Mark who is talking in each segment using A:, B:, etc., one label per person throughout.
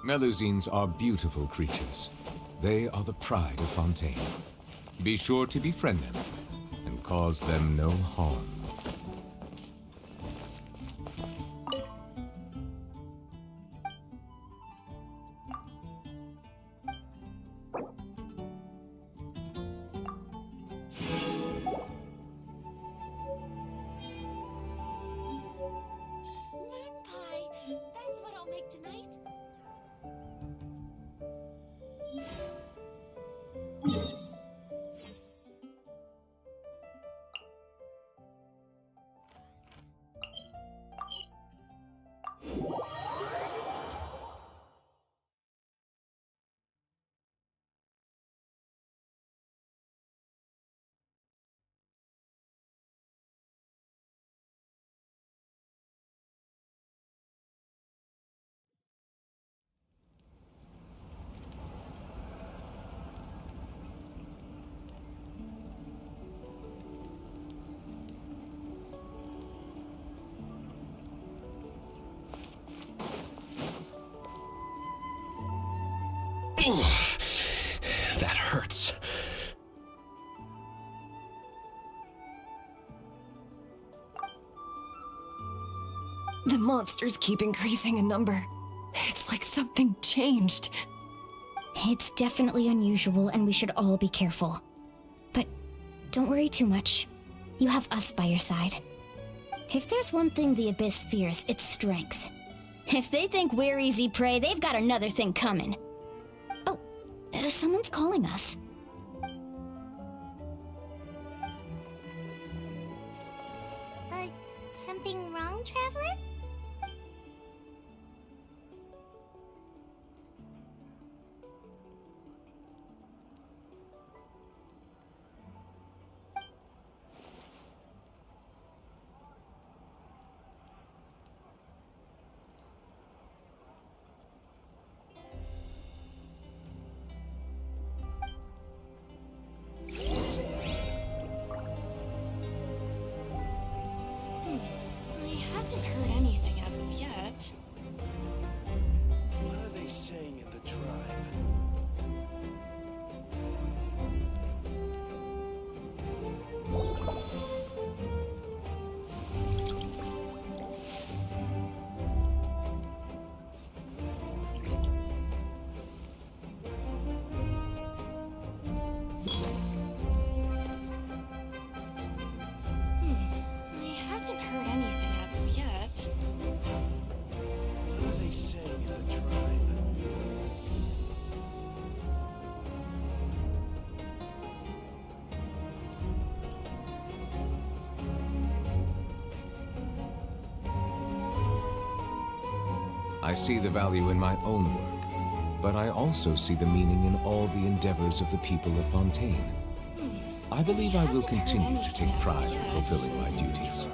A: Melusines are beautiful creatures. They are the pride of Fontaine. Be sure to befriend them and cause them no harm.
B: That hurts.
C: The monsters keep increasing in number. It's like something changed.
D: It's definitely unusual, and we should all be careful. But don't worry too much. You have us by your side. If there's one thing the Abyss fears, it's strength. If they think we're easy prey, they've got another thing coming. Oh, someone's calling us.
E: Something wrong, Traveler?
A: I see the value in my own work, but I also see the meaning in all the endeavors of the people of Fontaine. I believe I will continue to take pride in fulfilling my duties.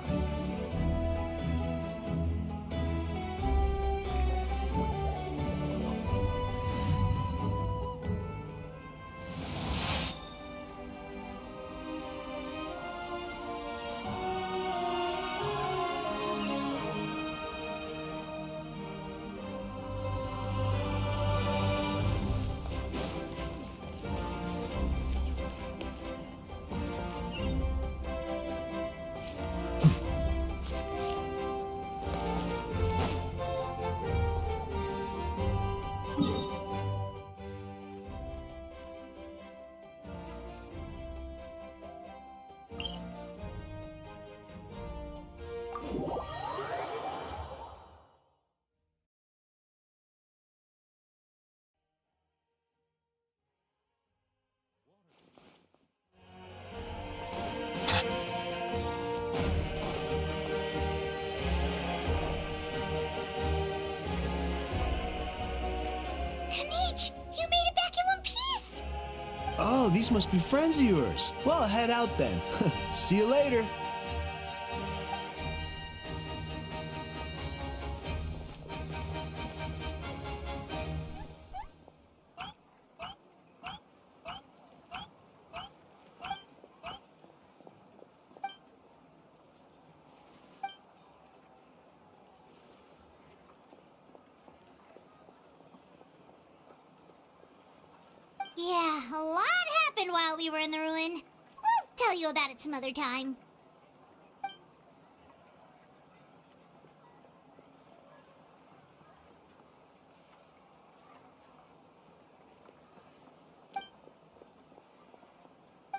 F: Oh, these must be friends of yours. Well, head out then. See you later.
E: Yeah, a lot happened while we were in the ruin. We'll tell you about it some other time.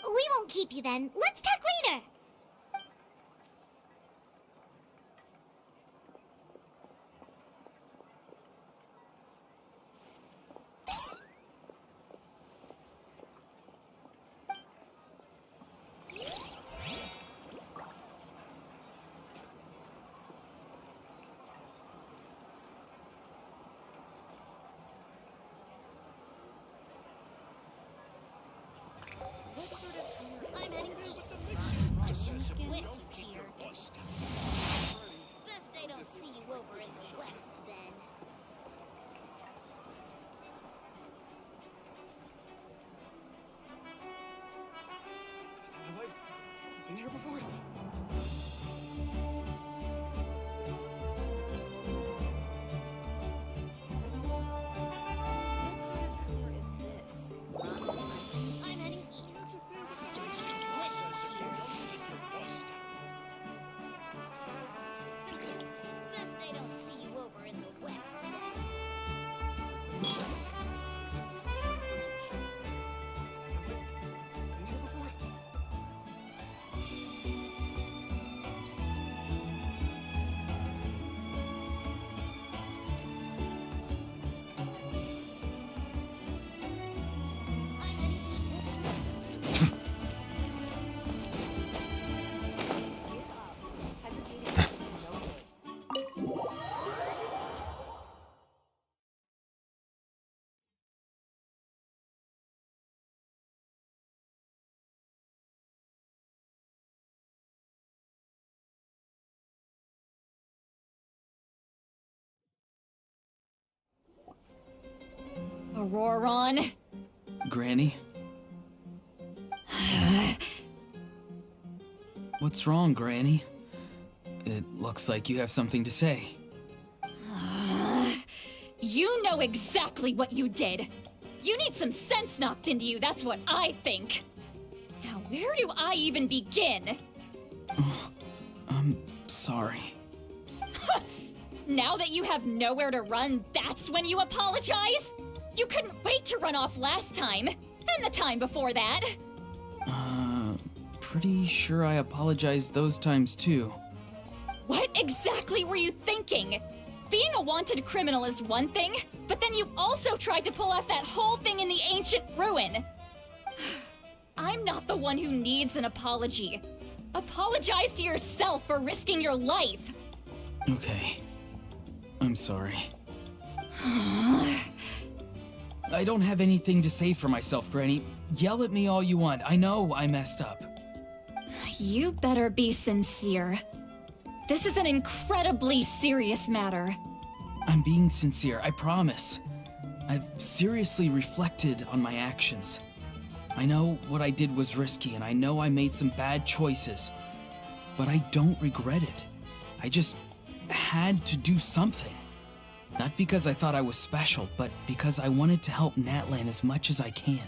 E: We won't keep you then. Let's talk later. I'm heading east. With you here. Best I don't see you over in the west, then.
B: Have I been here before?
C: What sort of color is this?
E: I'm heading east. With you here. Best I don't see you over in the west, then.
B: Been here before?
E: I'm heading east.
C: Give up. Hesitating is no good.
G: Auroron.
H: Granny? What's wrong, Granny? It looks like you have something to say.
G: You know exactly what you did. You need some sense knocked into you, that's what I think. Now, where do I even begin?
H: I'm sorry.
G: Now that you have nowhere to run, that's when you apologize? You couldn't wait to run off last time, and the time before that.
H: Pretty sure I apologized those times too.
G: What exactly were you thinking? Being a wanted criminal is one thing, but then you also tried to pull off that whole thing in the ancient ruin. I'm not the one who needs an apology. Apologize to yourself for risking your life.
H: Okay. I'm sorry. I don't have anything to say for myself, Granny. Yell at me all you want. I know I messed up.
G: You better be sincere. This is an incredibly serious matter.
H: I'm being sincere, I promise. I've seriously reflected on my actions. I know what I did was risky, and I know I made some bad choices. But I don't regret it. I just had to do something. Not because I thought I was special, but because I wanted to help Natlan as much as I can.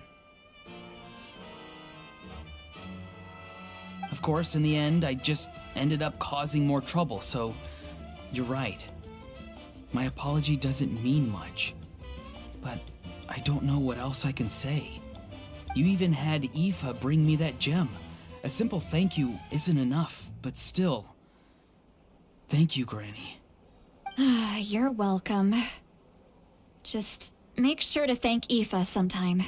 H: Of course, in the end, I just ended up causing more trouble, so you're right. My apology doesn't mean much, but I don't know what else I can say. You even had Aoife bring me that gem. A simple thank you isn't enough, but still. Thank you, Granny.
G: You're welcome. Just make sure to thank Aoife sometime.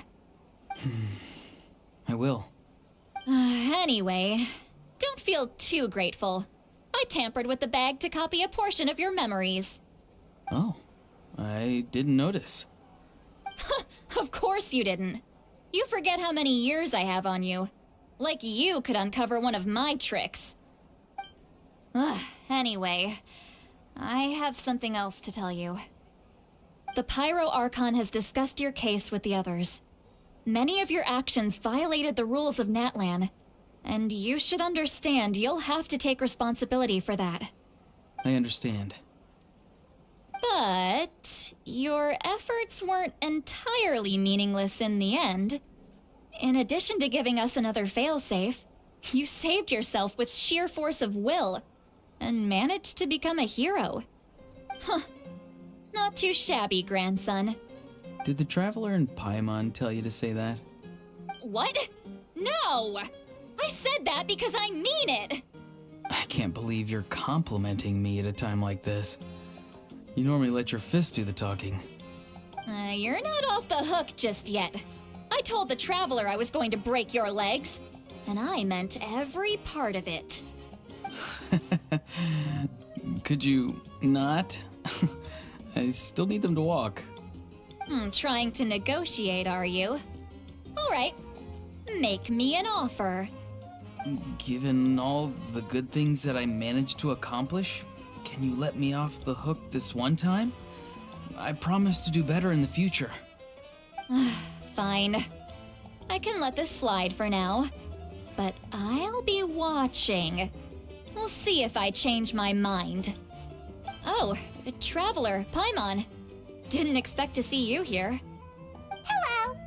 H: I will.
G: Anyway, don't feel too grateful. I tampered with the bag to copy a portion of your memories.
H: Oh, I didn't notice.
G: Of course you didn't. You forget how many years I have on you. Like you could uncover one of my tricks. Ugh, anyway, I have something else to tell you. The Pyro Archon has discussed your case with the others. Many of your actions violated the rules of Natlan, and you should understand you'll have to take responsibility for that.
H: I understand.
G: But your efforts weren't entirely meaningless in the end. In addition to giving us another failsafe, you saved yourself with sheer force of will and managed to become a hero. Huh. Not too shabby, grandson.
H: Did the Traveler and Paimon tell you to say that?
G: What? No! I said that because I mean it!
H: I can't believe you're complimenting me at a time like this. You normally let your fist do the talking.
G: You're not off the hook just yet. I told the Traveler I was going to break your legs, and I meant every part of it.
H: Could you not? I still need them to walk.
G: Trying to negotiate, are you? All right. Make me an offer.
H: Given all the good things that I managed to accomplish, can you let me off the hook this one time? I promise to do better in the future.
G: Fine. I can let this slide for now. But I'll be watching. We'll see if I change my mind. Oh, Traveler, Paimon. Didn't expect to see you here.
E: Hello!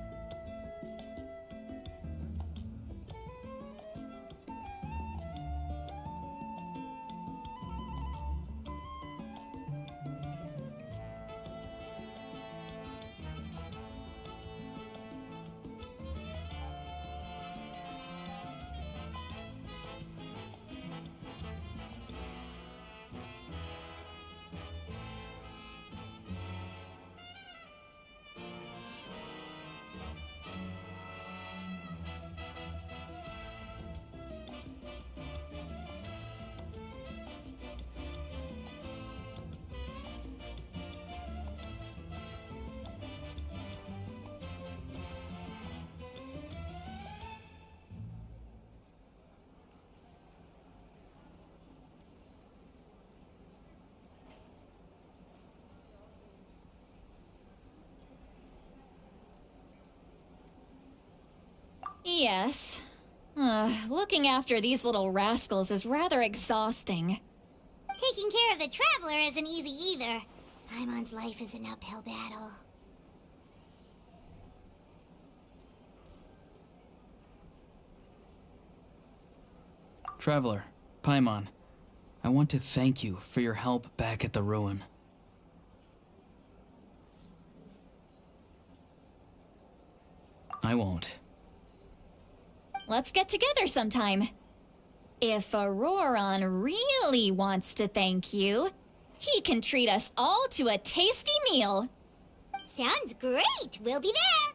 G: Yes. Looking after these little rascals is rather exhausting.
E: Taking care of the Traveler isn't easy either. Paimon's life is an uphill battle.
H: Traveler, Paimon, I want to thank you for your help back at the ruin. I won't.
G: Let's get together sometime. If Auroron really wants to thank you, he can treat us all to a tasty meal.
E: Sounds great! We'll be there!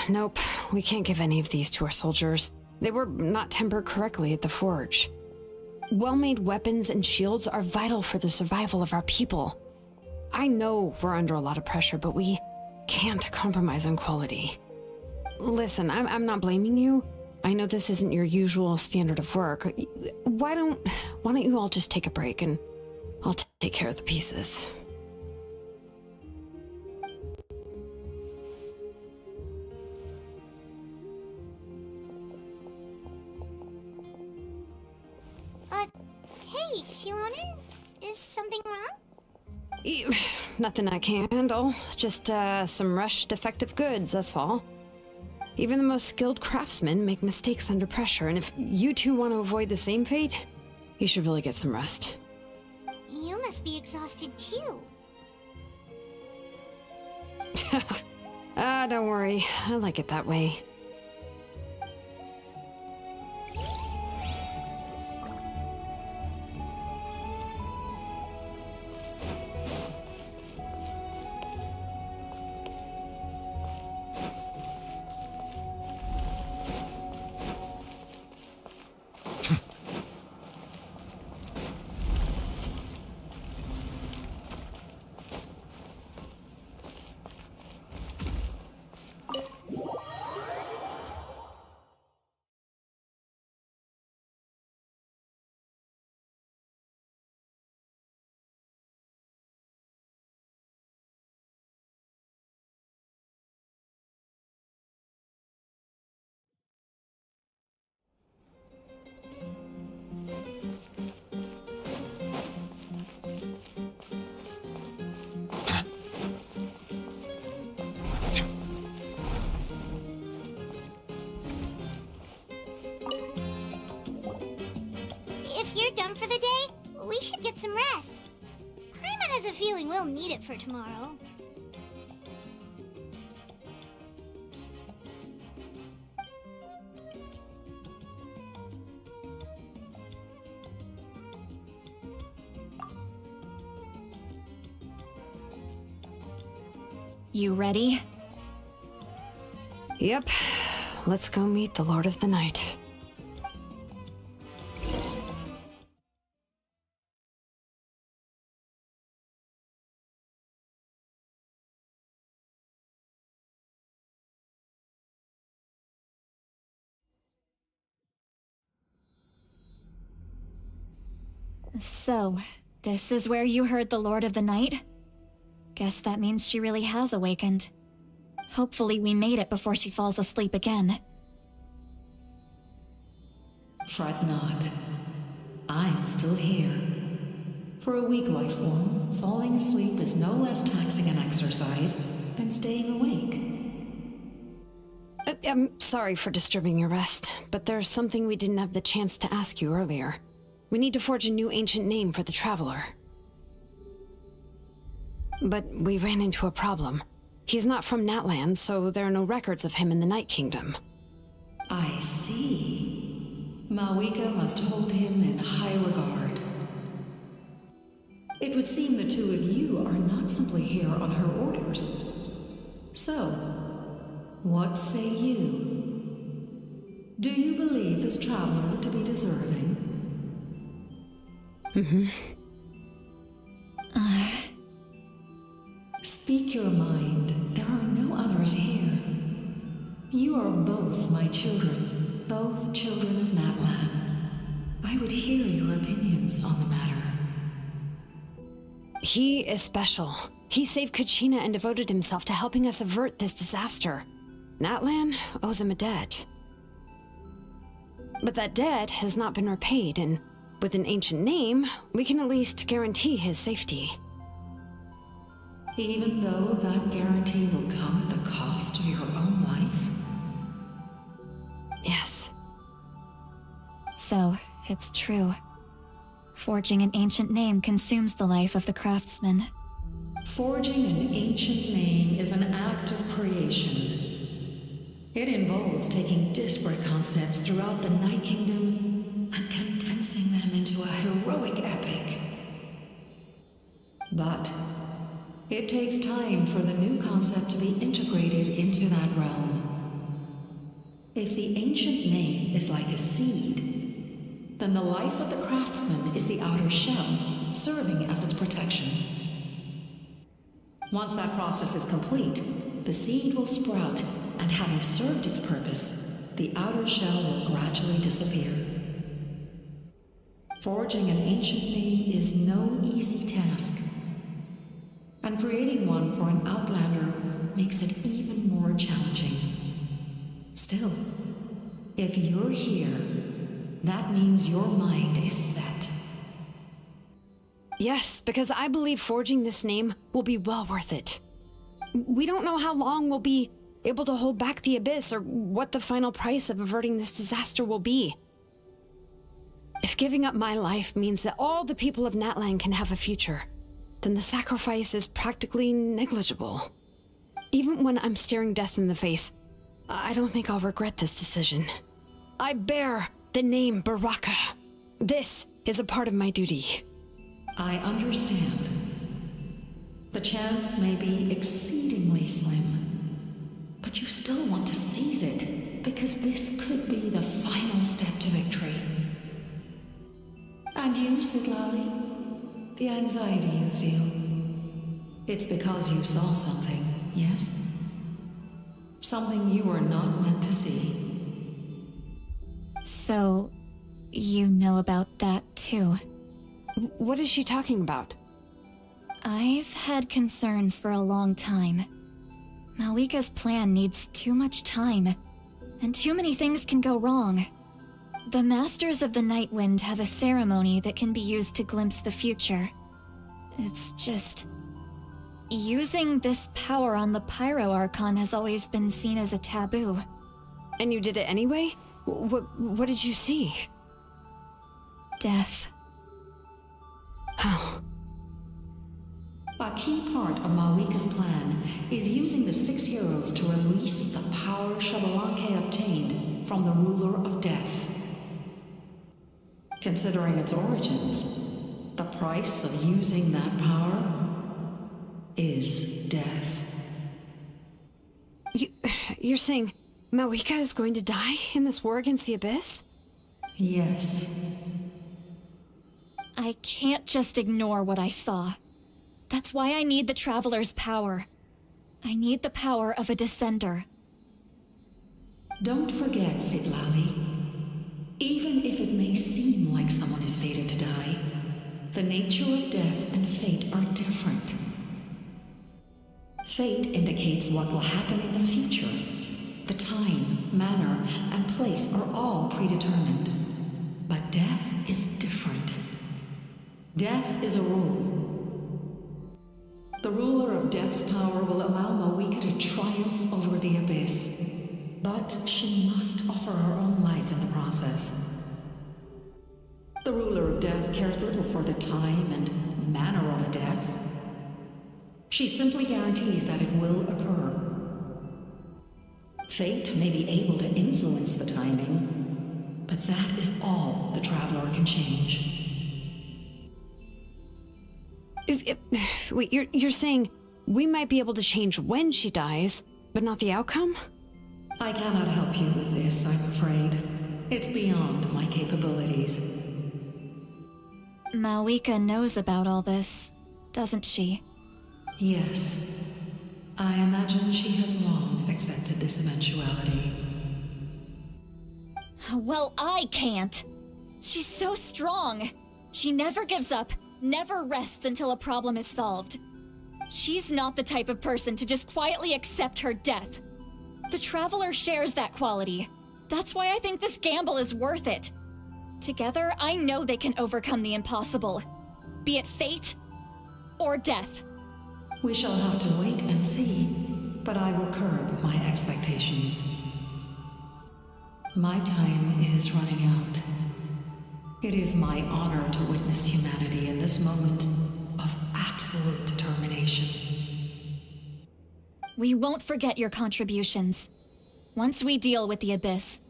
I: Nope. We can't give any of these to our soldiers. They were not tempered correctly at the forge. Well-made weapons and shields are vital for the survival of our people. I know we're under a lot of pressure, but we can't compromise on quality. Listen, I'm not blaming you. I know this isn't your usual standard of work. Why don't you all just take a break and I'll take care of the pieces.
E: Hey, Shilonen? Is something wrong?
I: Nothing I can't handle. Just, some rushed defective goods, that's all. Even the most skilled craftsmen make mistakes under pressure, and if you two want to avoid the same fate, you should really get some rest.
E: You must be exhausted too.
I: Don't worry. I like it that way.
E: If you're done for the day, we should get some rest. Paimon has a feeling we'll need it for tomorrow.
C: You ready?
I: Yep. Let's go meet the Lord of the Night.
G: So, this is where you heard the Lord of the Night? Guess that means she really has awakened. Hopefully we made it before she falls asleep again.
J: Fret not. I'm still here. For a weak life form, falling asleep is no less taxing an exercise than staying awake.
I: I'm sorry for disturbing your rest, but there's something we didn't have the chance to ask you earlier. We need to forge a new ancient name for the Traveler. But we ran into a problem. He's not from Natland, so there are no records of him in the Night Kingdom.
J: I see. Mawika must hold him in high regard. It would seem the two of you are not simply here on her orders. So, what say you? Do you believe this traveler to be deserving? Speak your mind. There are no others here. You are both my children, both children of Natlan. I would hear your opinions on the matter.
I: He is special. He saved Kachina and devoted himself to helping us avert this disaster. Natlan owes him a debt. But that debt has not been repaid, and with an ancient name, we can at least guarantee his safety.
J: Even though that guarantee will come at the cost of your own life?
I: Yes.
G: So, it's true. Forging an ancient name consumes the life of the craftsman.
J: Forging an ancient name is an act of creation. It involves taking disparate concepts throughout the Night Kingdom and condensing them into a heroic epic. But It takes time for the new concept to be integrated into that realm. If the ancient name is like a seed, then the life of the craftsman is the outer shell, serving as its protection. Once that process is complete, the seed will sprout, and having served its purpose, the outer shell will gradually disappear. Forging an ancient name is no easy task, and creating one for an outlander makes it even more challenging. Still, if you're here, that means your mind is set.
I: Yes, because I believe forging this name will be well worth it. We don't know how long we'll be able to hold back the abyss or what the final price of averting this disaster will be. If giving up my life means that all the people of Natlan can have a future, then the sacrifice is practically negligible. Even when I'm staring death in the face, I don't think I'll regret this decision. I bear the name Baraka. This is a part of my duty.
J: I understand. The chance may be exceedingly slim, but you still want to seize it, because this could be the final step to victory. And you, Sidlali, the anxiety you feel, it's because you saw something, yes? Something you were not meant to see.
G: So, you know about that too.
I: What is she talking about?
G: I've had concerns for a long time. Malika's plan needs too much time, and too many things can go wrong. The Masters of the Night Wind have a ceremony that can be used to glimpse the future. It's just... using this power on the Pyro Archon has always been seen as a taboo.
I: And you did it anyway? What did you see?
G: Death.
I: Oh.
J: A key part of Malika's plan is using the 6 heroes to release the power Xbalanque obtained from the ruler of death. Considering its origins, the price of using that power is death.
I: You're saying Malika is going to die in this war against the Abyss?
J: Yes.
G: I can't just ignore what I saw. That's why I need the Traveler's power. I need the power of a Descender.
J: Don't forget, Sidlali. Even if it may seem like someone is fated to die, the nature of death and fate are different. Fate indicates what will happen in the future. The time, manner, and place are all predetermined. But death is different. Death is a rule. The ruler of death's power will allow Malika to triumph over the Abyss, but she must offer her own life in the process. The ruler of death cares little for the time and manner of a death. She simply guarantees that it will occur. Fate may be able to influence the timing, but that is all the Traveler can change.
I: Wait, you're saying we might be able to change when she dies, but not the outcome?
J: I cannot help you with this, I'm afraid. It's beyond my capabilities.
G: Malika knows about all this, doesn't she?
J: Yes. I imagine she has long accepted this eventuality.
G: Well, I can't. She's so strong. She never gives up, never rests until a problem is solved. She's not the type of person to just quietly accept her death. The Traveler shares that quality. That's why I think this gamble is worth it. Together, I know they can overcome the impossible. Be it fate or death.
J: We shall have to wait and see, but I will curb my expectations. My time is running out. It is my honor to witness humanity in this moment of absolute determination.
G: We won't forget your contributions. Once we deal with the Abyss,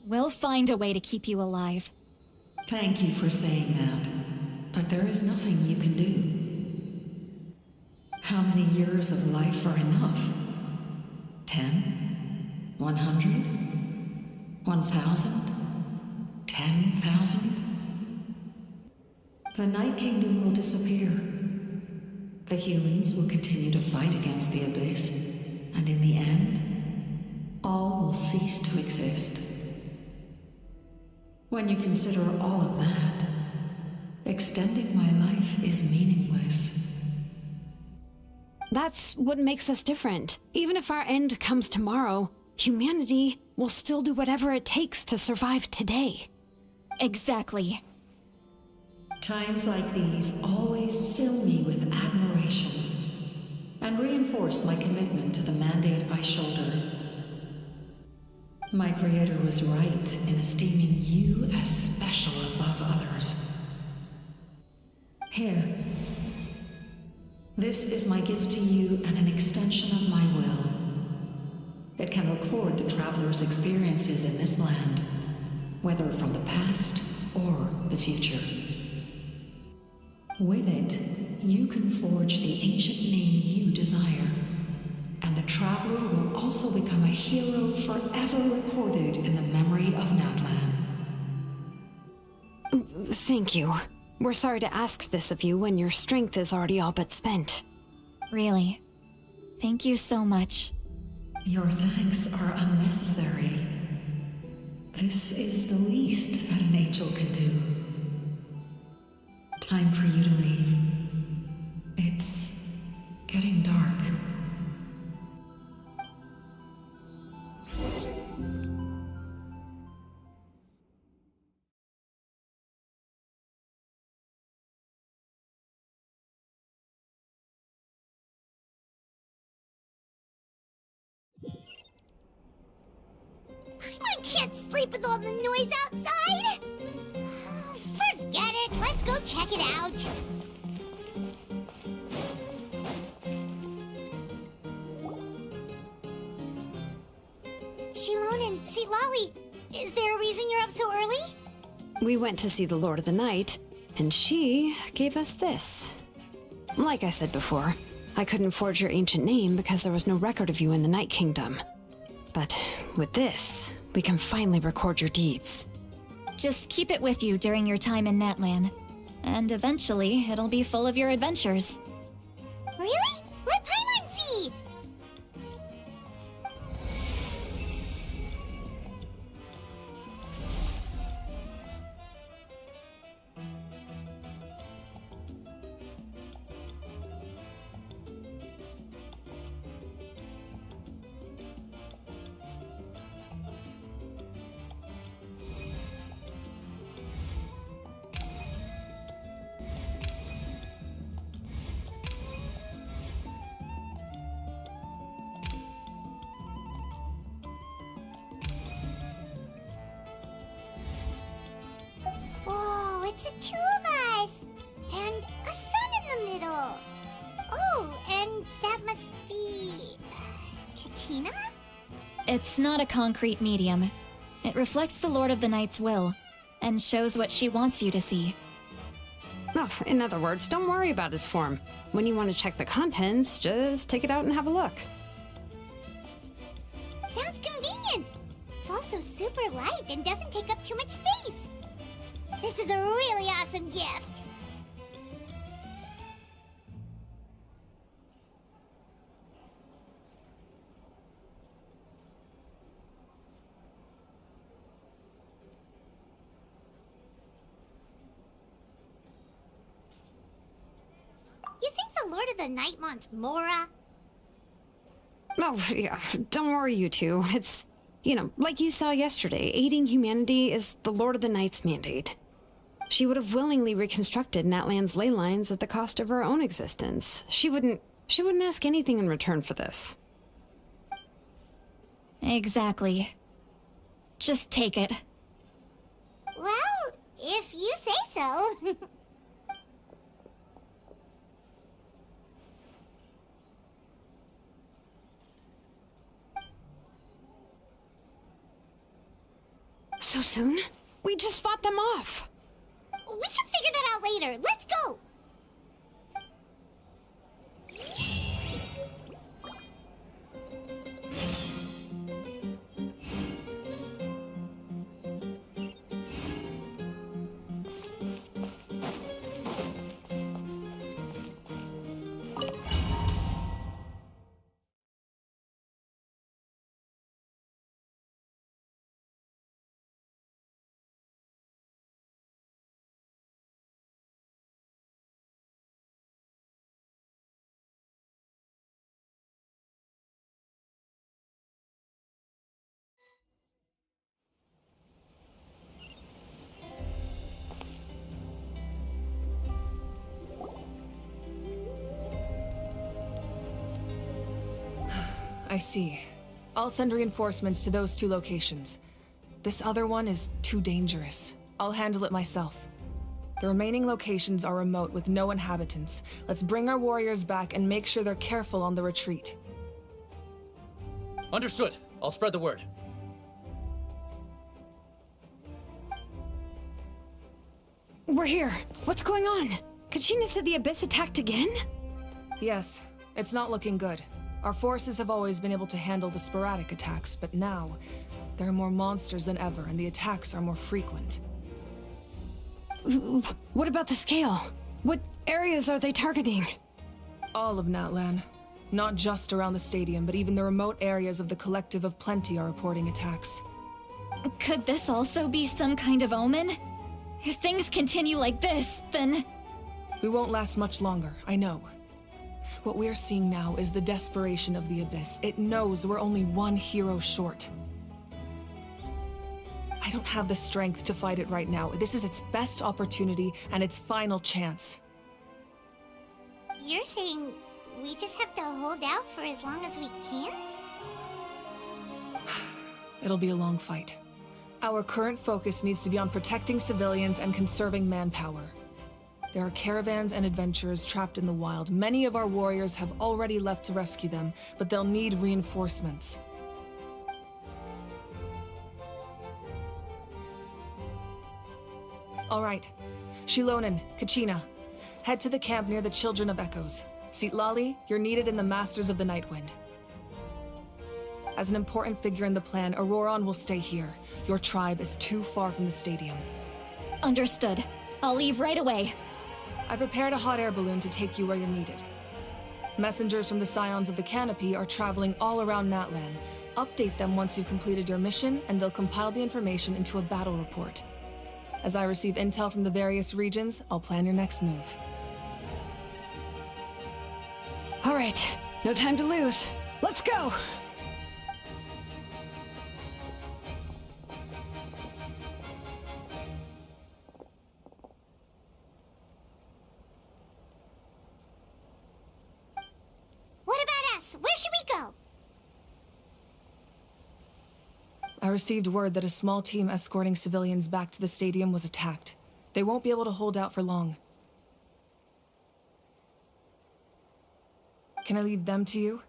G: we'll find a way to keep you alive.
J: Thank you for saying that, but there is nothing you can do. How many years of life are enough? 10? 100? 1,000? 10,000? The Night Kingdom will disappear. The humans will continue to fight against the Abyss, and in the end, all will cease to exist. When you consider all of that, extending my life is meaningless.
I: That's what makes us different. Even if our end comes tomorrow, humanity will still do whatever it takes to survive today.
G: Exactly.
J: Times like these always fill me with admiration and reinforce my commitment to the mandate I shoulder. My creator was right in esteeming you as special above others. Here. This is my gift to you and an extension of my will. It can record the traveler's experiences in this land, whether from the past or the future. With it, you can forge the ancient name you desire, and the traveler will also become a hero forever recorded in the memory of Natlan.
I: Thank you. We're sorry to ask this of you when your strength is already all but spent.
G: Really. Thank you so much.
J: Your thanks are unnecessary. This is the least that an angel can do. Time for you to leave. It's getting dark.
E: I can't sleep with all the noise outside! Forget it, let's go check it out! Shilon and Seat Lolly, is there a reason you're up so early?
I: We went to see the Lord of the Night, and she gave us this. Like I said before, I couldn't forge your ancient name because there was no record of you in the Night Kingdom. But with this, we can finally record your deeds.
G: Just keep it with you during your time in Natlan. And eventually, it'll be full of your adventures.
E: Really? Let Paimon see! Whoa, it's the two of us! And a sun in the middle! Oh, and that must be... Kachina?
G: It's not a concrete medium. It reflects the Lord of the Night's will, and shows what she wants you to see.
I: Oh, in other words, don't worry about its form. When you want to check the contents, just take it out and have a look.
E: Sounds convenient! It's also super light and doesn't take up too much space! This is a really awesome gift! You think the Lord of the Night wants Mora?
I: Oh, yeah, don't worry, you two. It's, like you saw yesterday, aiding humanity is the Lord of the Night's mandate. She would have willingly reconstructed Natlan's ley lines at the cost of her own existence. She wouldn't ask anything in return for this.
G: Exactly. Just take it.
E: Well, if you say so.
I: So soon? We just fought them off.
E: We can figure that out later. Let's go!
K: I see. I'll send reinforcements to those 2 locations. This other one is too dangerous. I'll handle it myself. The remaining locations are remote with no inhabitants. Let's bring our warriors back and make sure they're careful on the retreat.
L: Understood. I'll spread the word.
I: We're here. What's going on? Kachina said the Abyss attacked again?
K: Yes, it's not looking good. Our forces have always been able to handle the sporadic attacks, but now, there are more monsters than ever, and the attacks are more frequent.
I: What about the scale? What areas are they targeting?
K: All of Natlan. Not just around the stadium, but even the remote areas of the Collective of Plenty are reporting attacks.
G: Could this also be some kind of omen? If things continue like this, then...
K: We won't last much longer, I know. What we're seeing now is the desperation of the Abyss. It knows we're only one hero short. I don't have the strength to fight it right now. This is its best opportunity and its final chance.
E: You're saying we just have to hold out for as long as we can?
K: It'll be a long fight. Our current focus needs to be on protecting civilians and conserving manpower. There are caravans and adventurers trapped in the wild. Many of our warriors have already left to rescue them, but they'll need reinforcements. All right. Shilonen, Kachina, head to the camp near the Children of Echoes. Citlali, you're needed in the Masters of the Nightwind. As an important figure in the plan, Auroron will stay here. Your tribe is too far from the stadium.
G: Understood. I'll leave right away.
K: I prepared a hot air balloon to take you where you're needed. Messengers from the Scions of the Canopy are traveling all around Natlan. Update them once you've completed your mission, and they'll compile the information into a battle report. As I receive intel from the various regions, I'll plan your next move.
I: All right, no time to lose. Let's go!
E: What about us? Where should we go?
K: I received word that a small team escorting civilians back to the stadium was attacked. They won't be able to hold out for long. Can I leave them to you?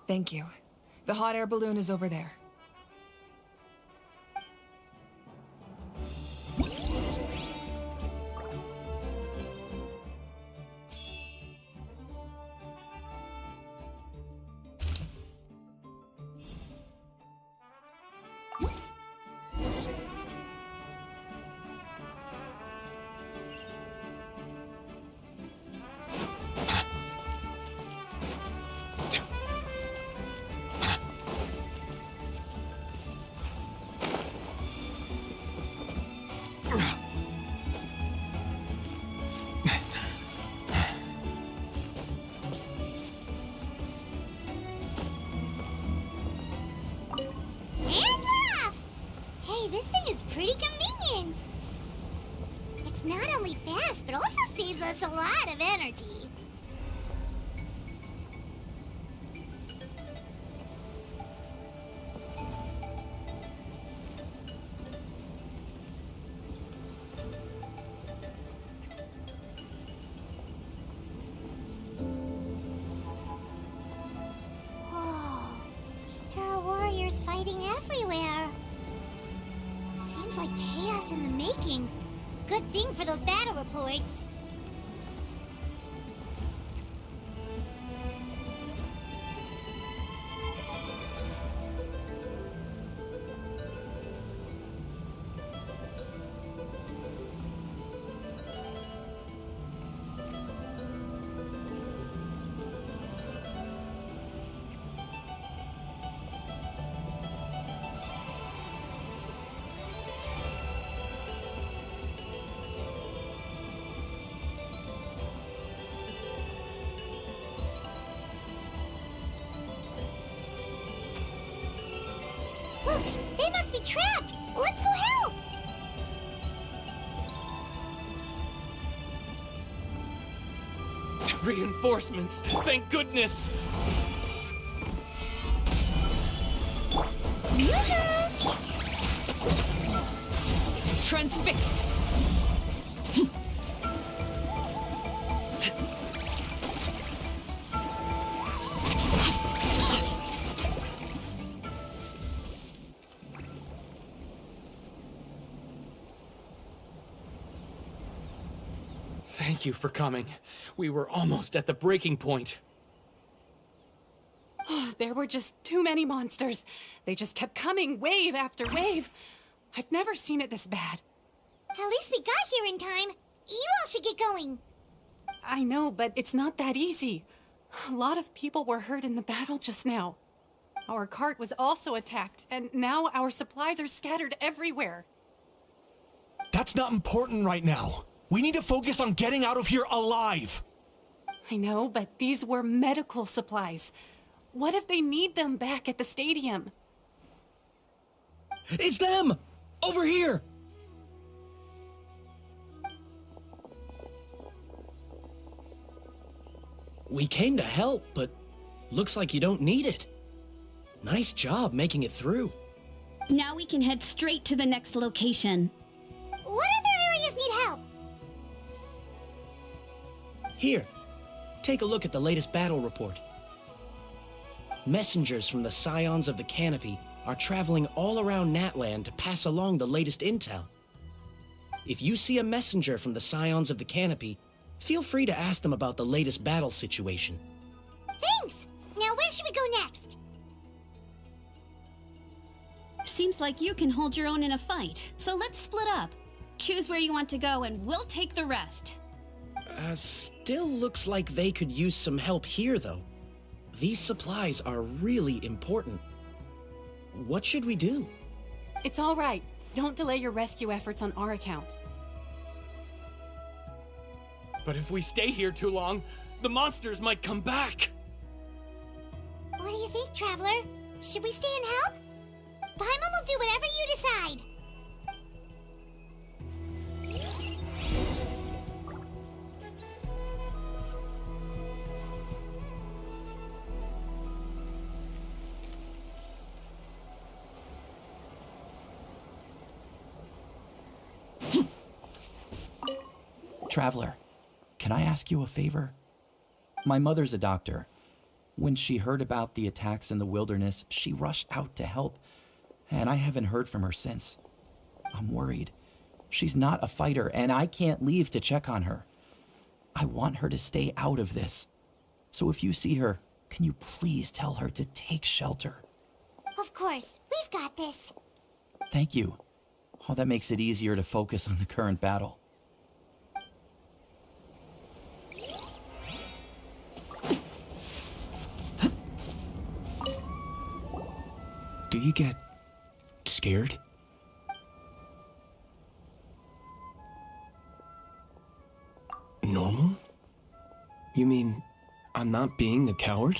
K: Thank you. The hot air balloon is over there.
E: This thing is pretty convenient. It's not only fast, but also saves us a lot of energy. Whoa, there are warriors fighting everywhere. seems like chaos in the making. Good thing for those battle reports. Look, they must be trapped! Let's go help!
H: Reinforcements! Thank goodness!
G: Transfixed!
H: Thank you for coming. We were almost at the breaking point.
L: There were just too many monsters. They just kept coming, wave after wave. I've never seen it this bad.
E: At least we got here in time. You all should get going.
L: I know, but it's not that easy. A lot of people were hurt in the battle just now. Our cart was also attacked, and now our supplies are scattered everywhere.
F: That's not important right now. We need to focus on getting out of here alive.
L: I know, but these were medical supplies. What if they need them back at the stadium?
F: It's them! Over here!
M: We came to help, but looks like you don't need it. Nice job making it through.
N: Now we can head straight to the next location.
E: What other areas need help?
M: Here, take a look at the latest battle report. Messengers from the Scions of the Canopy are traveling all around Natlan to pass along the latest intel. If you see a messenger from the Scions of the Canopy, feel free to ask them about the latest battle situation.
E: Thanks! Now where should we go next?
N: Seems like you can hold your own in a fight, so let's split up. Choose where you want to go and we'll take the rest.
M: Still looks like they could use some help here, though. These supplies are really important. What should we do?
L: It's all right. Don't delay your rescue efforts on our account.
H: But if we stay here too long, the monsters might come back!
E: What do you think, Traveler? Should we stay and help? Paimon will do whatever you decide.
O: Traveler, can I ask you a favor? My mother's a doctor. When she heard about the attacks in the wilderness, she rushed out to help, and I haven't heard from her since. I'm worried. She's not a fighter, and I can't leave to check on her. I want her to stay out of this. So if you see her, can you please tell her to take shelter?
E: Of course, we've got this.
O: Thank you. Oh, that makes it easier to focus on the current battle.
F: Do you get scared? Normal? You mean I'm not being the coward?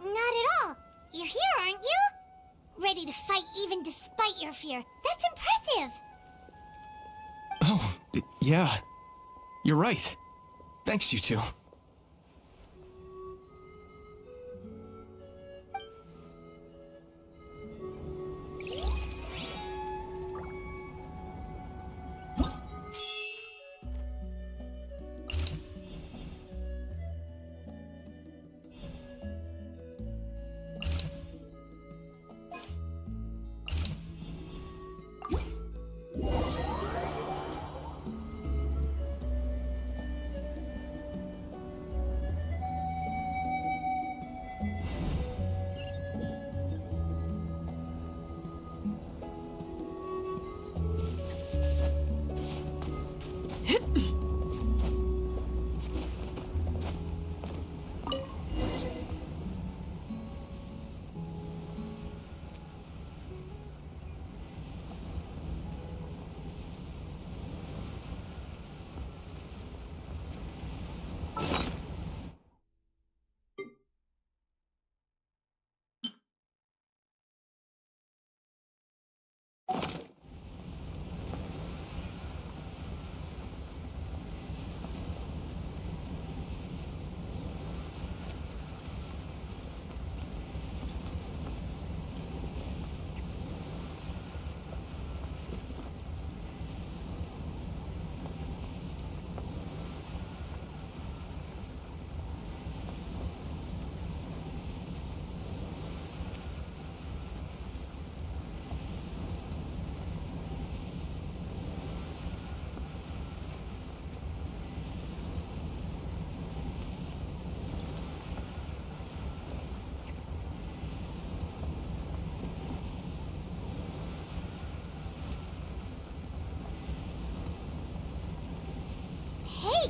E: Not at all. You're here, aren't you? Ready to fight even despite your fear. That's impressive.
F: Oh, yeah. You're right. Thanks, you two.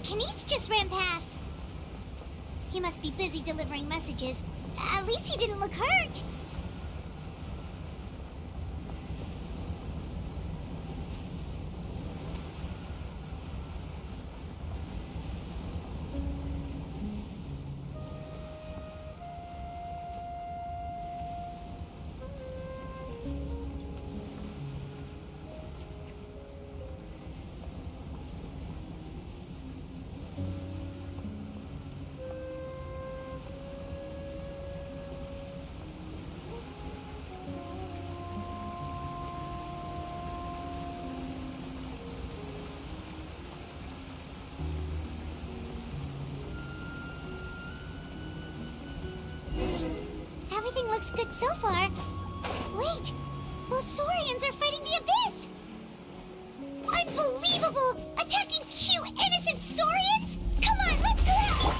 E: Kenichi just ran past. He must be busy delivering messages. At least he didn't look hurt. Everything looks good so far. Wait, those Saurians are fighting the Abyss! Unbelievable! Attacking cute, innocent Saurians? Come on, let's go out!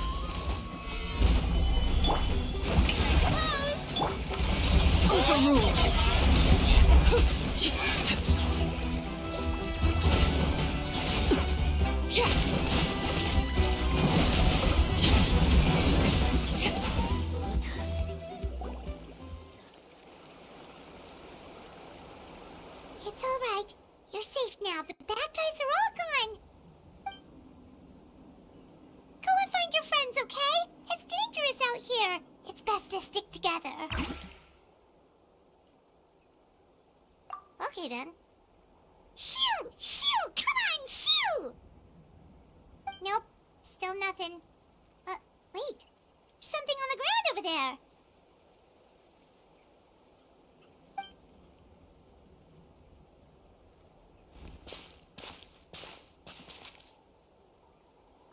C: Overruled! Yeah!
E: It's all right. You're safe now. The bad guys are all gone. Go and find your friends, okay? It's dangerous out here. It's best to stick together. Okay, then. Shoo! Shoo! Come on, shoo! Nope. Still nothing. Wait. There's something on the ground over there.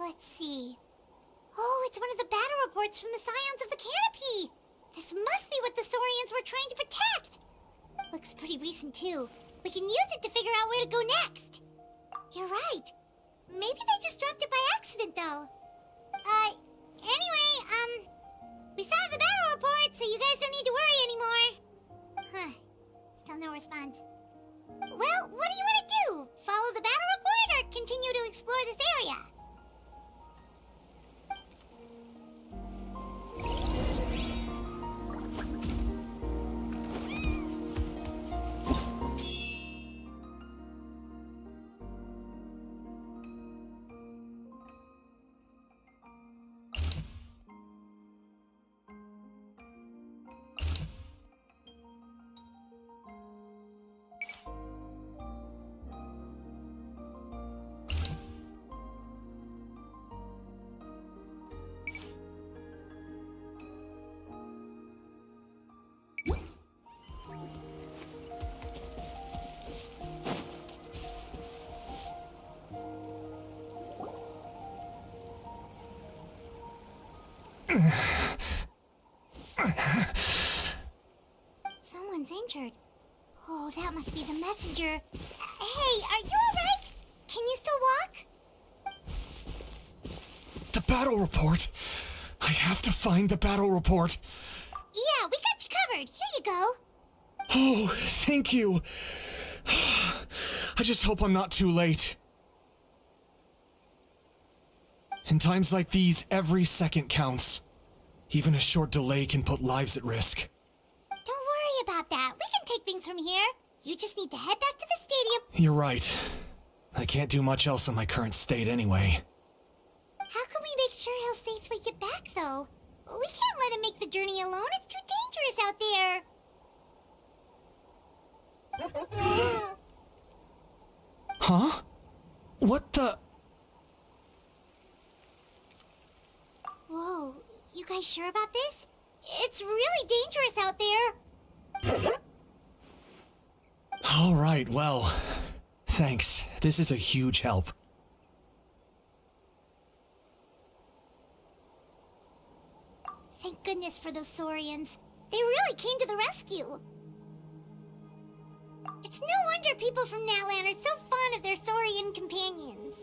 E: Let's see. Oh, it's one of the battle reports from the Scions of the Canopy! This must be what the Saurians were trying to protect! Looks pretty recent, too. We can use it to figure out where to go next. You're right. Maybe they just dropped it by accident, though. Anyway, we saw the battle report, so you guys don't need to worry anymore. Huh. Still no response. Well, what do you want to do? Follow the battle report or continue to explore this area? Someone's injured. Oh, that must be the messenger. Hey, are you alright? Can you still walk?
F: The battle report! I have to find the battle report.
E: Yeah, we got you covered. Here you go.
F: Oh, thank you. I just hope I'm not too late. In times like these, every second counts. Even a short delay can put lives at risk.
E: Don't worry about that. We can take things from here. You just need to head back to the stadium.
F: You're right. I can't do much else in my current state anyway.
E: How can we make sure he'll safely get back, though? We can't let him make the journey alone. It's too dangerous out there.
F: Huh? What the...
E: Whoa, you guys sure about this? It's really dangerous out there.
F: All right, well, thanks. This is a huge help.
E: Thank goodness for those Saurians. They really came to the rescue. It's no wonder people from Natlan are so fond of their Saurian companions.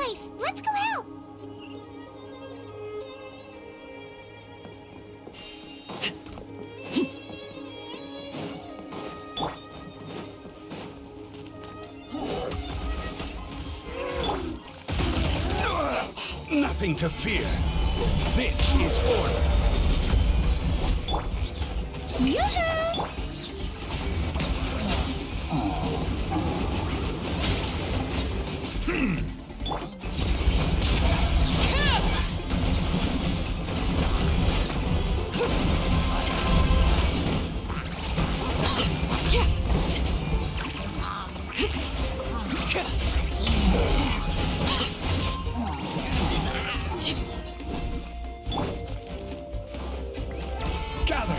E: place. Let's go help.
P: Nothing to fear. This is order.
E: Yoo-hoo!
P: Gather.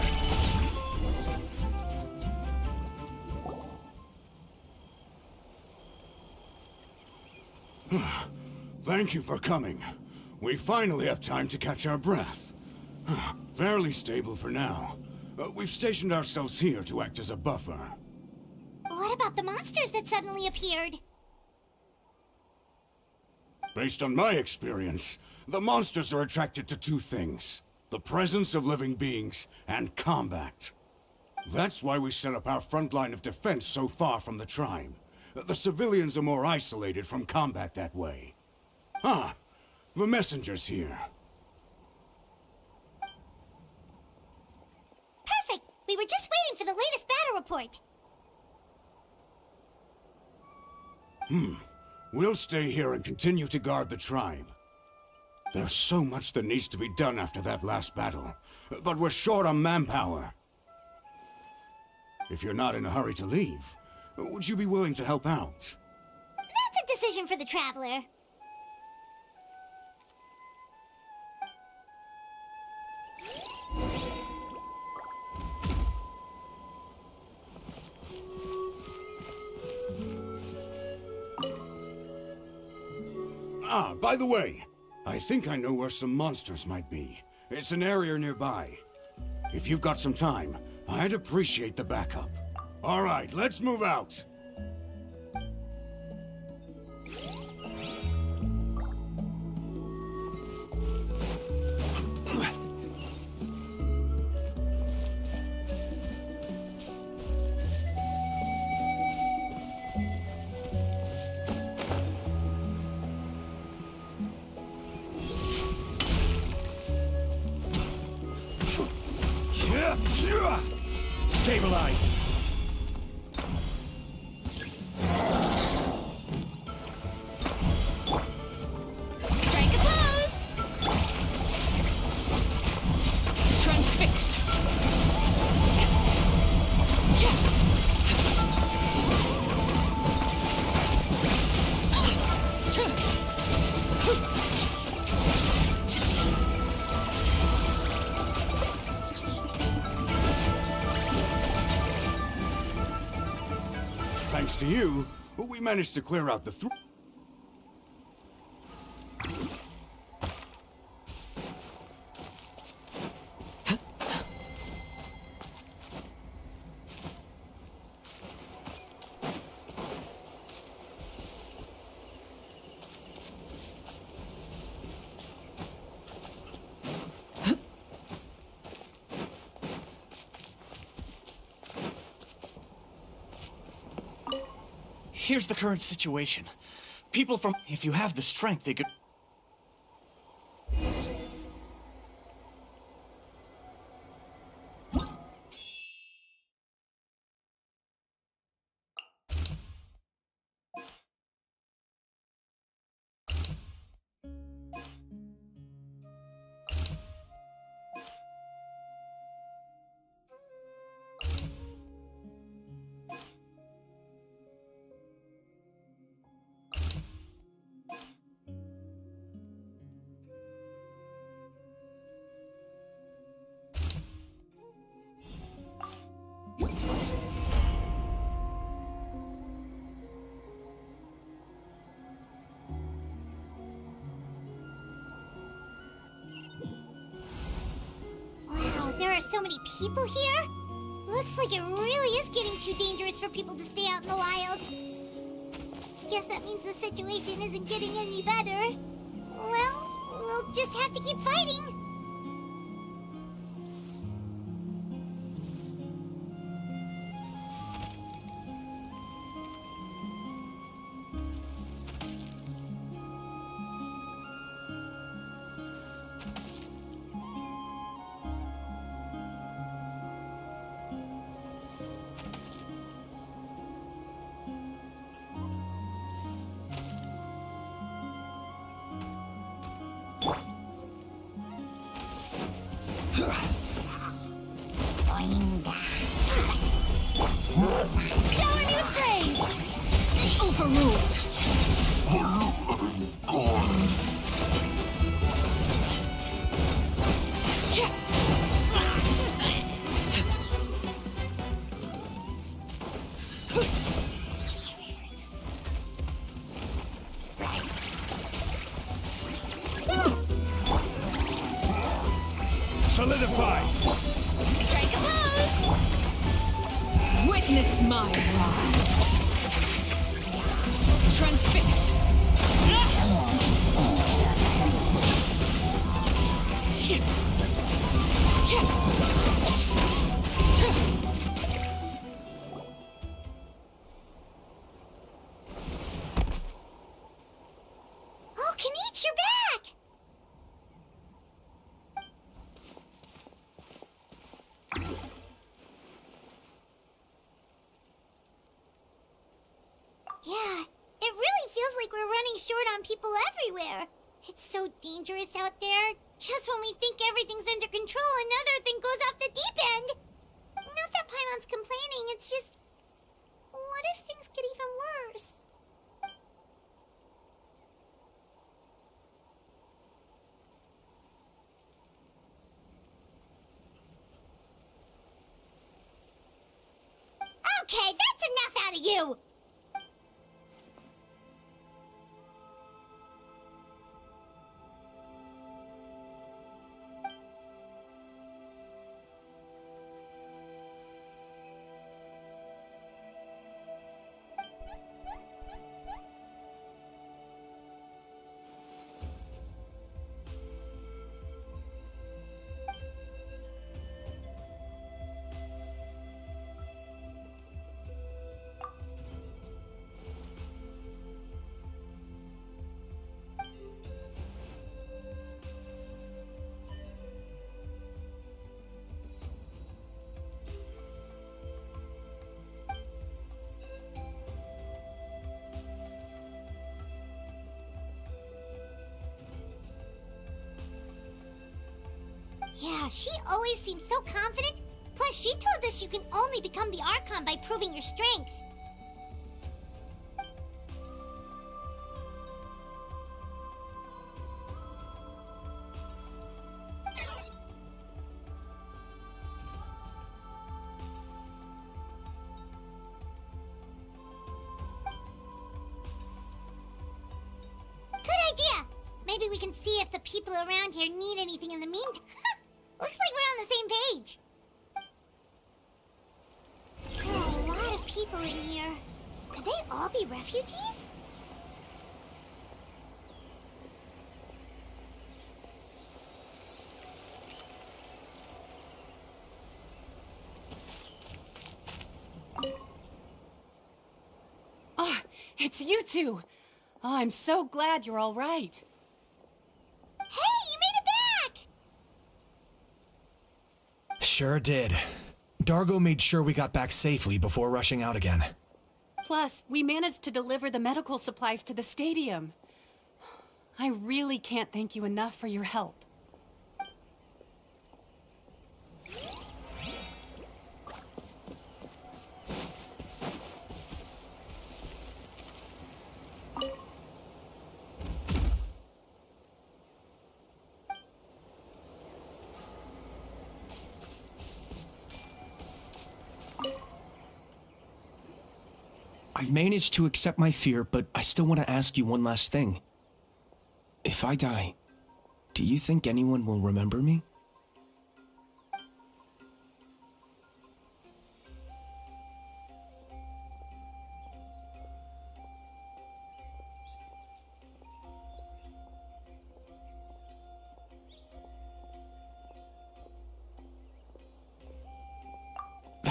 B: Thank you for coming. We finally have time to catch our breath. Fairly stable for now. We've stationed ourselves here to act as a buffer.
E: What about the monsters that suddenly appeared?
B: Based on my experience, the monsters are attracted to two things: the presence of living beings and combat. That's why we set up our front line of defense so far from the tribe. The civilians are more isolated from combat that way. Ah, the messenger's here.
E: Perfect! We were just waiting for the latest battle report.
B: We'll stay here and continue to guard the tribe. There's so much that needs to be done after that last battle, but we're short on manpower. If you're not in a hurry to leave, would you be willing to help out?
E: That's a decision for the Traveler.
B: Ah, by the way, I think I know where some monsters might be. It's an area nearby. If you've got some time, I'd appreciate the backup. All right, let's move out.
P: Stabilize.
E: Strike a pose!
C: Transfixed.
B: Thanks to you, we managed to clear out the
Q: Here's the current situation. People from... If you have the strength, they could...
E: There are so many people here. Looks like it really is getting too dangerous for people to stay out in the wild. Guess that means the situation isn't getting any better. Well, we'll just have to keep fighting.
G: Shower me with praise! Overruled!
P: Solidify!
G: Strike a pose! Witness my rise! Transfixed!
E: Oh, Kenichi, you're back! Yeah, it really feels like we're running short on people everywhere. It's so dangerous out there. Just when we think everything's under control, another thing goes off the deep end. Not that Paimon's complaining, it's just... What if things get even worse? Okay, that's enough out of you! Yeah, she always seems so confident. Plus, she told us you can only become the Archon by proving your strength. Good idea! Maybe we can see if the people around here need anything in the meantime. Looks like we're on the same page. Oh, a lot of people in here. Could they all be refugees?
L: Ah, it's you two. Oh, I'm so glad you're all right.
E: Hey, you made it back!
F: Sure did. Dargo made sure we got back safely before rushing out again.
L: Plus, we managed to deliver the medical supplies to the stadium. I really can't thank you enough for your help.
F: I've managed to accept my fear, but I still want to ask you one last thing. If I die, do you think anyone will remember me?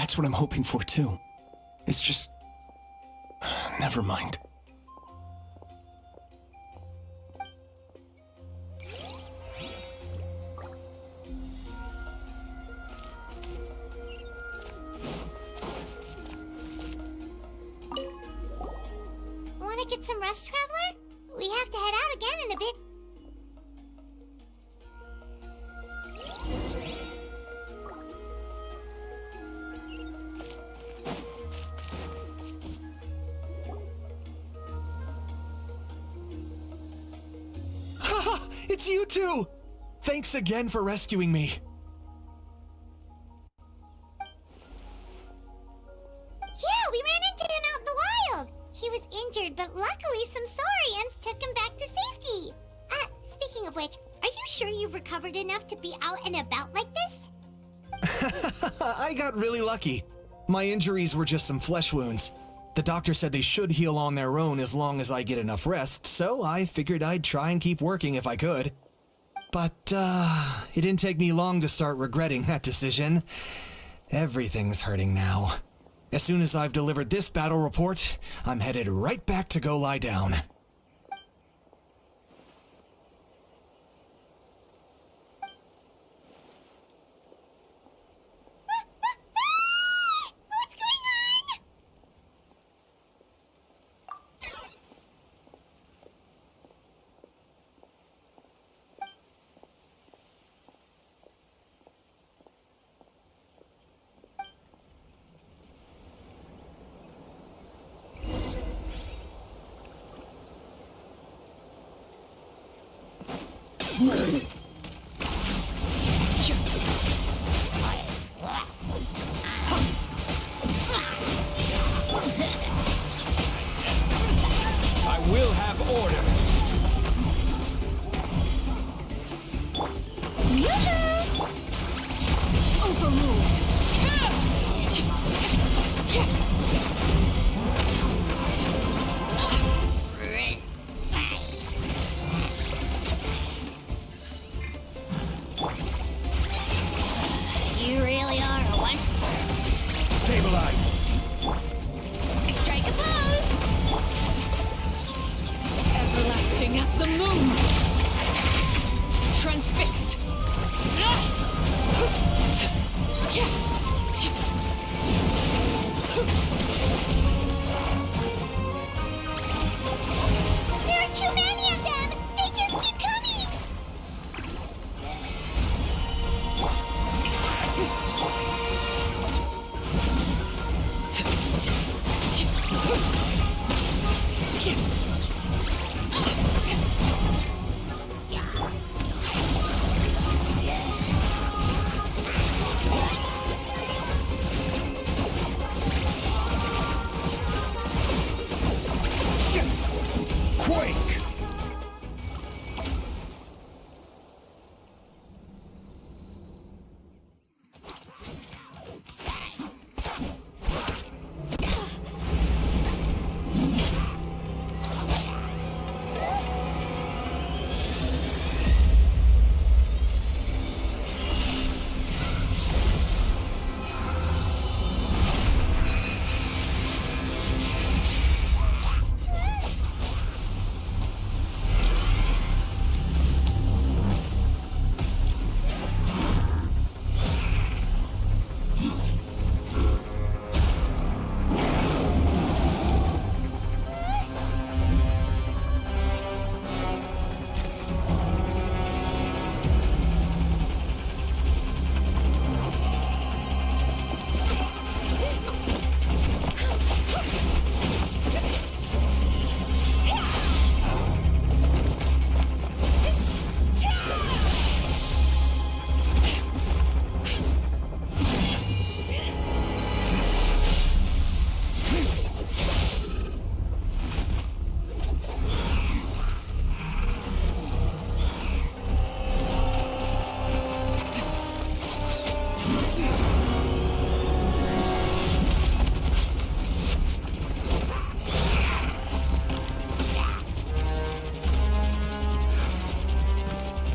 F: That's what I'm hoping for, too. It's just... never mind.
E: Want to get some rest, Traveler? We have to head out again in a bit.
R: It's you two! Thanks again for rescuing me.
E: Yeah, we ran into him out in the wild. He was injured, but luckily some saurians took him back to safety. Speaking of which, are you sure you've recovered enough to be out and about like this?
R: I got really lucky. My injuries were just some flesh wounds. The doctor said they should heal on their own as long as I get enough rest, so I figured I'd try and keep working if I could. But, it didn't take me long to start regretting that decision. Everything's hurting now. As soon as I've delivered this battle report, I'm headed right back to go lie down.
P: I will have order.
E: You really are a one.
P: Stabilize.
G: Strike a pose! Everlasting as the moon! Transfixed!
E: There are too many of them! They just keep coming!
P: Quake!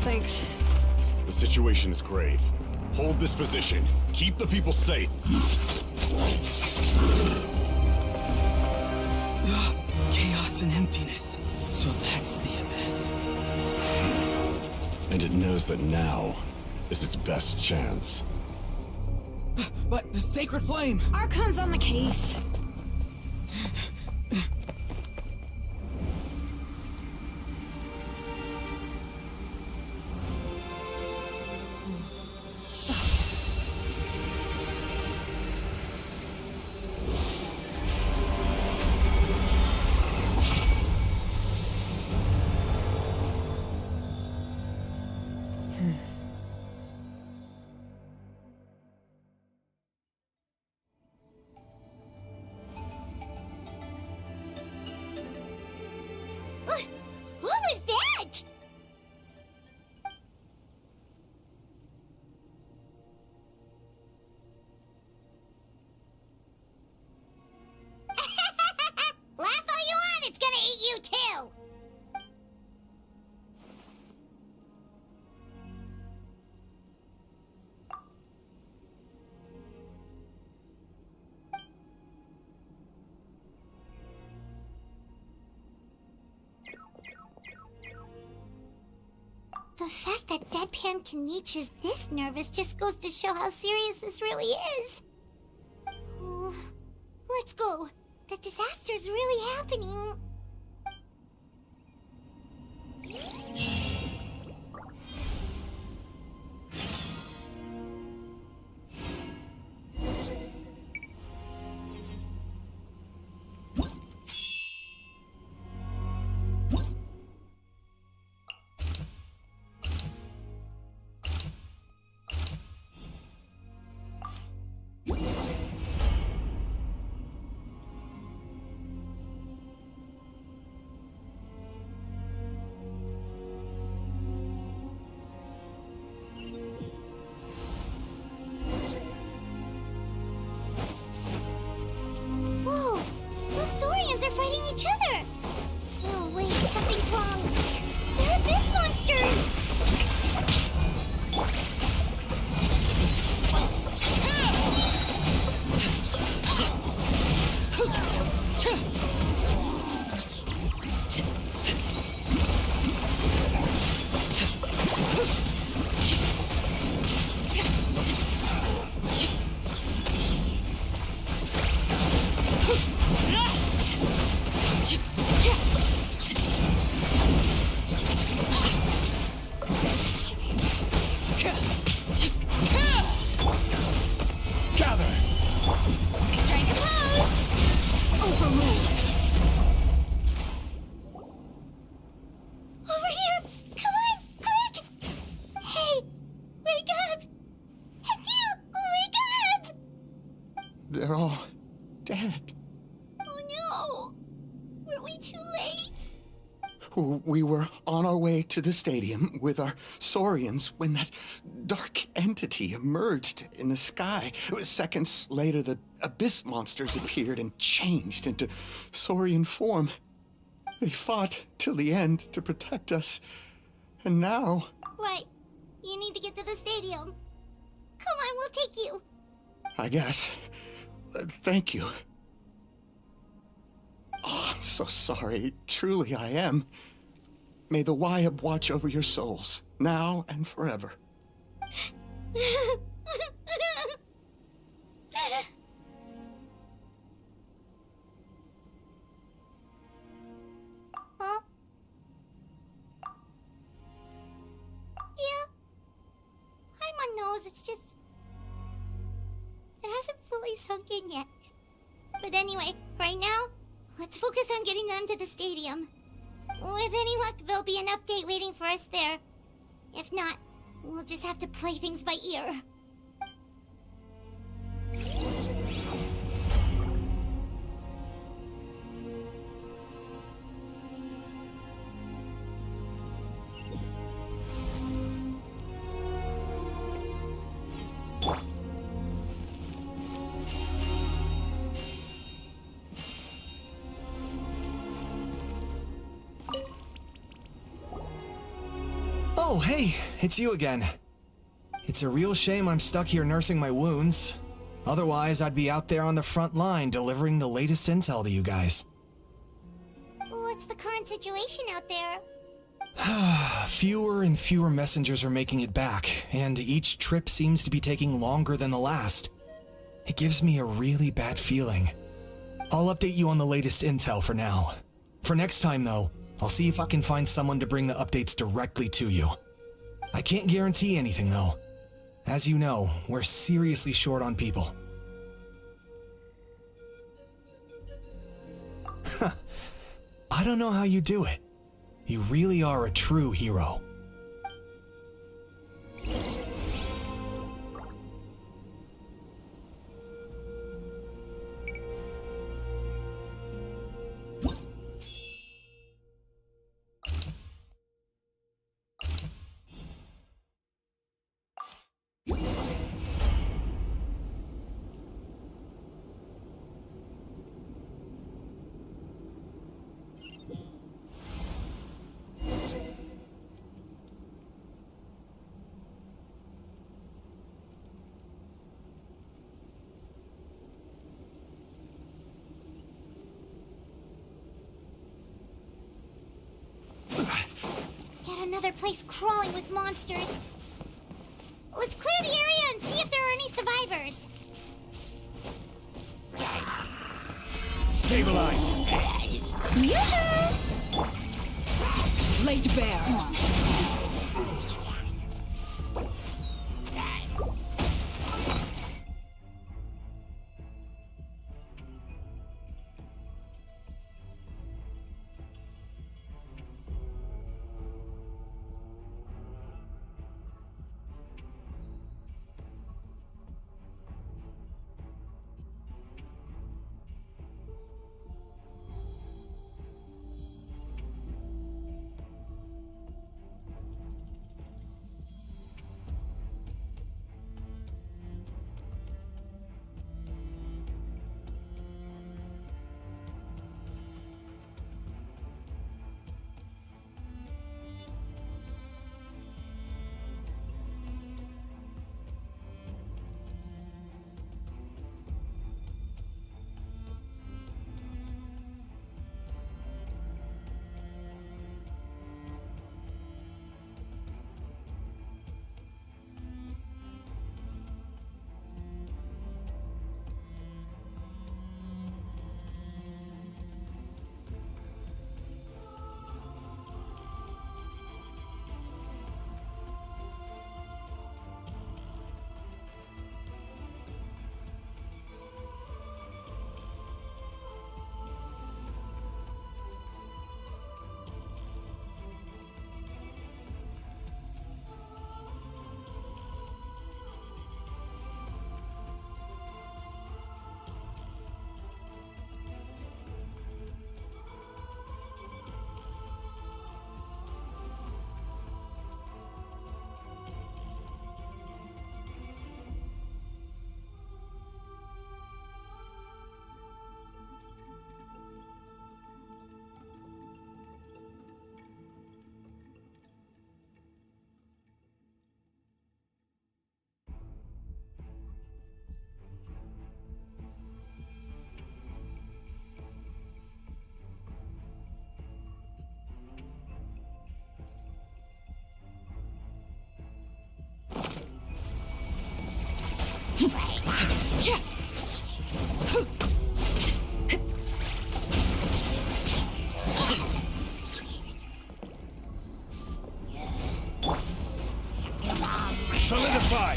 I: Thanks.
S: The situation is grave. Hold this position. Keep the people safe.
H: Chaos and emptiness. So that's the abyss.
S: And it knows that now is its best chance.
H: But the sacred flame!
D: Archon's on the case.
E: What was that? Laugh all you want, it's gonna eat you too! The fact that Deadpan Kenichi is this nervous just goes to show how serious this really is. Oh, let's go. The disaster's really happening. Whoa! Those Saurians are fighting each other! Oh wait, something's wrong. They're abyss monsters!
P: Gather!
E: Strike a pose!
P: Overruled!
E: Over here! Come on! Quick! Hey! Wake up! And you! Wake up!
Q: They're all dead.
E: Oh no! Were we too late?
Q: We were on our way to the stadium with our Saurians when that dark entity emerged in the sky. Seconds later, the abyss monsters appeared and changed into Saurian form. They fought till the end to protect us. And now...
E: Right. You need to get to the stadium. Come on, we'll take you.
Q: I guess. Thank you. Oh, I'm so sorry. Truly, I am. May the Wyab watch over your souls, now and forever.
E: Huh? Yeah. I'm on nose, it's just... It hasn't fully sunk in yet. But anyway, right now, let's focus on getting them to the stadium. With any luck, there'll be an update waiting for us there. If not, we'll just have to play things by ear.
R: Oh, hey, it's you again. It's a real shame I'm stuck here nursing my wounds. Otherwise, I'd be out there on the front line delivering the latest intel to you guys.
E: What's the current situation out there?
R: Fewer and fewer messengers are making it back, and each trip seems to be taking longer than the last. It gives me a really bad feeling. I'll update you on the latest intel for now. For next time, though, I'll see if I can find someone to bring the updates directly to you. I can't guarantee anything, though. As you know, we're seriously short on people. I don't know how you do it. You really are a true hero.
E: Yet another place crawling with monsters. Let's clear the area and see if there are any survivors.
P: Stabilize!
G: Laid bare.
P: Solidify!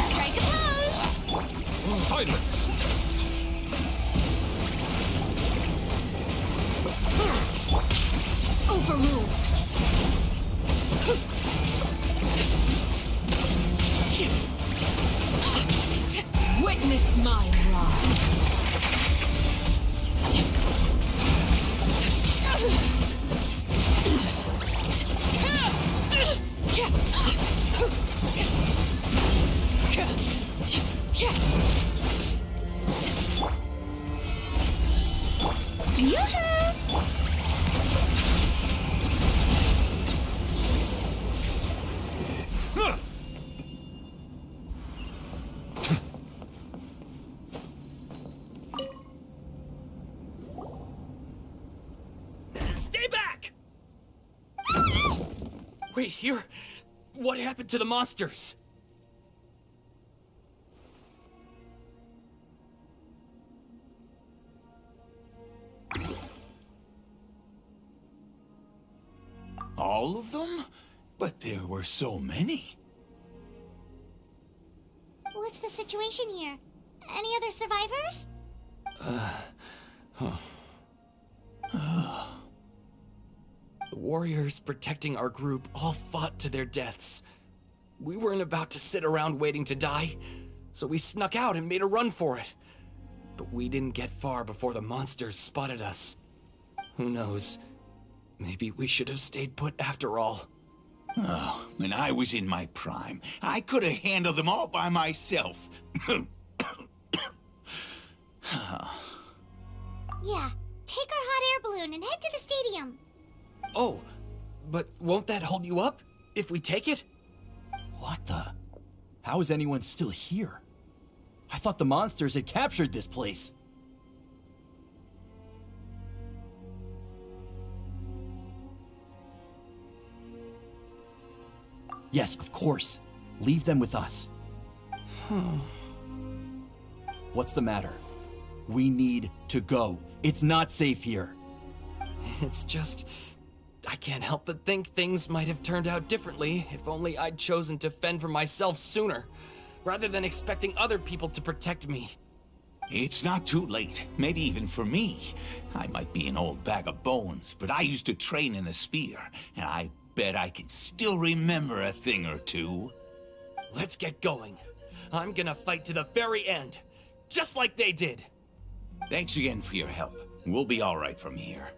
E: Strike a pose!
P: Silence!
G: Overruled. Witness my rise.
H: Wait, here? What happened to the monsters?
T: All of them? But there were so many.
E: What's the situation here? Any other survivors?
H: The warriors protecting our group all fought to their deaths. We weren't about to sit around waiting to die, so we snuck out and made a run for it. But we didn't get far before the monsters spotted us. Who knows? Maybe we should have stayed put after all.
T: Oh, when I was in my prime, I could have handled them all by myself.
E: Yeah, take our hot air balloon and head to the stadium.
H: Oh, but won't that hold you up if we take it?
O: What the? How is anyone still here? I thought the monsters had captured this place. Yes, of course. Leave them with us. What's the matter? We need to go. It's not safe here.
H: It's just... I can't help but think things might have turned out differently if only I'd chosen to fend for myself sooner, rather than expecting other people to protect me.
T: It's not too late, maybe even for me. I might be an old bag of bones, but I used to train in the spear, and I bet I can still remember a thing or two.
H: Let's get going. I'm gonna fight to the very end, just like they did.
T: Thanks again for your help. We'll be all right from here.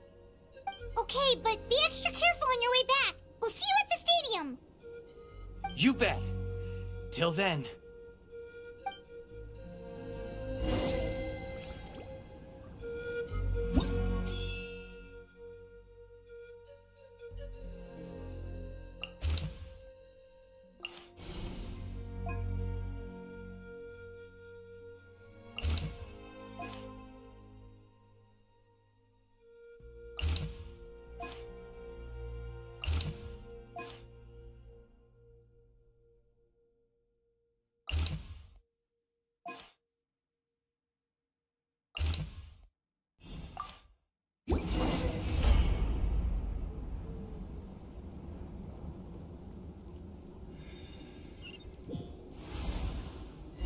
E: Okay, but be extra careful on your way back. We'll see you at the stadium.
H: You bet. Till then.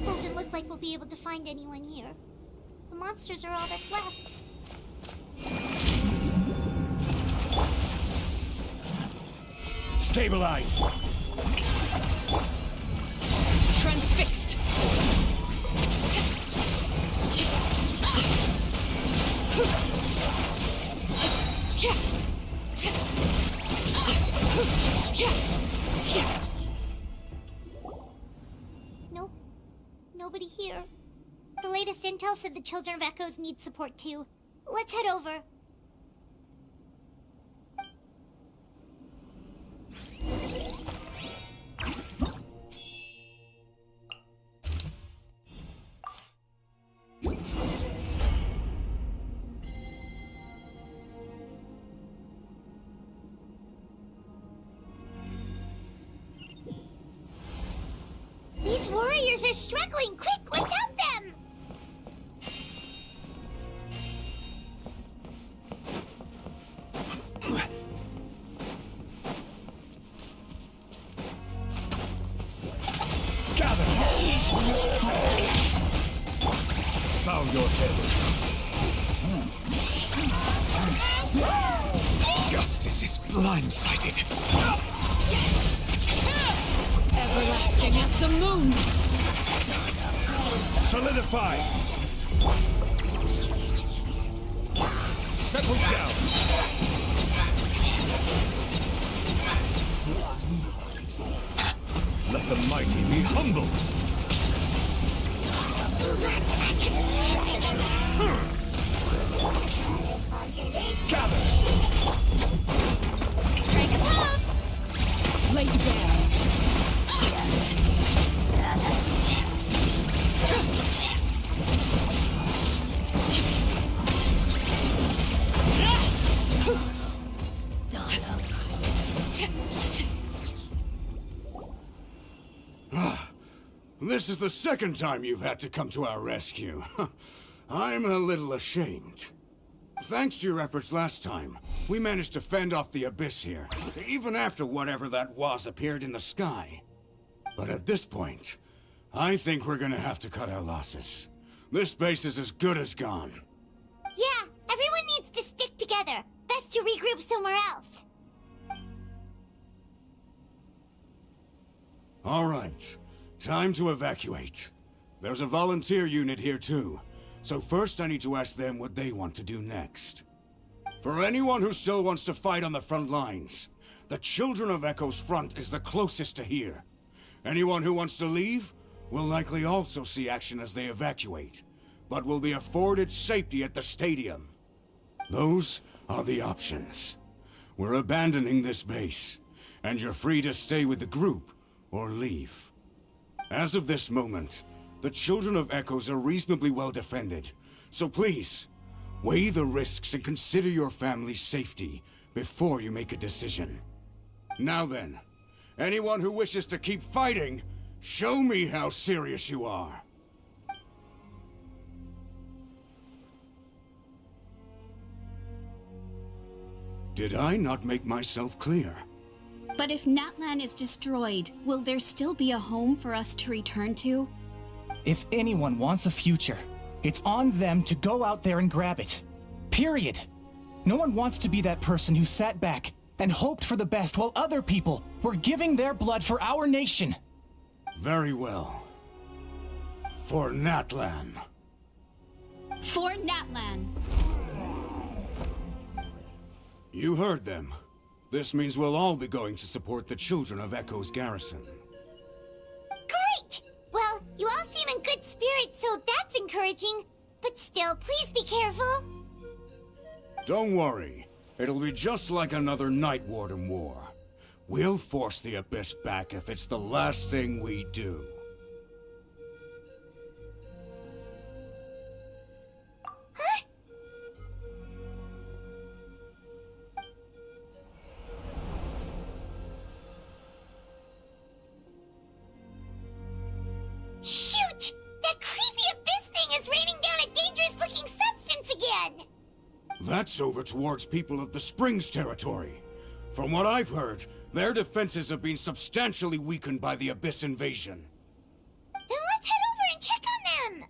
E: Doesn't look like we'll be able to find anyone here. The monsters are all that's left.
P: Stabilize!
G: Transfixed!
E: Nope. Nobody here. The latest intel said the Children of Echoes need support too. Let's head over. These warriors are struggling! Quick, let's help them!
P: Gather! Bow your head.
Q: Justice is blindsided.
G: Everlasting as the moon!
P: Solidify! Settle down! Let the mighty be humbled! Gather!
G: Strike above! Laid bare!
B: This is the second time you've had to come to our rescue. I'm a little ashamed. Thanks to your efforts last time, we managed to fend off the Abyss here, even after whatever that was appeared in the sky. But at this point, I think we're gonna have to cut our losses. This base is as good as gone.
E: Yeah, everyone needs to stick together. Best to regroup somewhere else.
B: All right, time to evacuate. There's a volunteer unit here too, so first I need to ask them what they want to do next. For anyone who still wants to fight on the front lines, the Children of Echo's front is the closest to here. Anyone who wants to leave will likely also see action as they evacuate, but will be afforded safety at the stadium. Those are the options. We're abandoning this base, and you're free to stay with the group or leave. As of this moment, the Children of Echoes are reasonably well defended, so please, weigh the risks and consider your family's safety before you make a decision. Now then, anyone who wishes to keep fighting, show me how serious you are. Did I not make myself clear?
N: But if Natlan is destroyed, will there still be a home for us to return to?
U: If anyone wants a future, it's on them to go out there and grab it. Period. No one wants to be that person who sat back and hoped for the best while other people were giving their blood for our nation.
B: Very well. For Natlan.
N: For Natlan.
B: You heard them. This means we'll all be going to support the Children of Echo's garrison.
E: Great! Well, you all seem in good spirits, so that's encouraging. But still, please be careful.
B: Don't worry. It'll be just like another Night Warden war. We'll force the Abyss back if it's the last thing we do.
E: Huh? Shoot! That creepy Abyss thing is raining down a dangerous-looking substance again!
B: That's over towards people of the Springs territory. From what I've heard, their defenses have been substantially weakened by the Abyss invasion.
E: Then let's head over and check on them!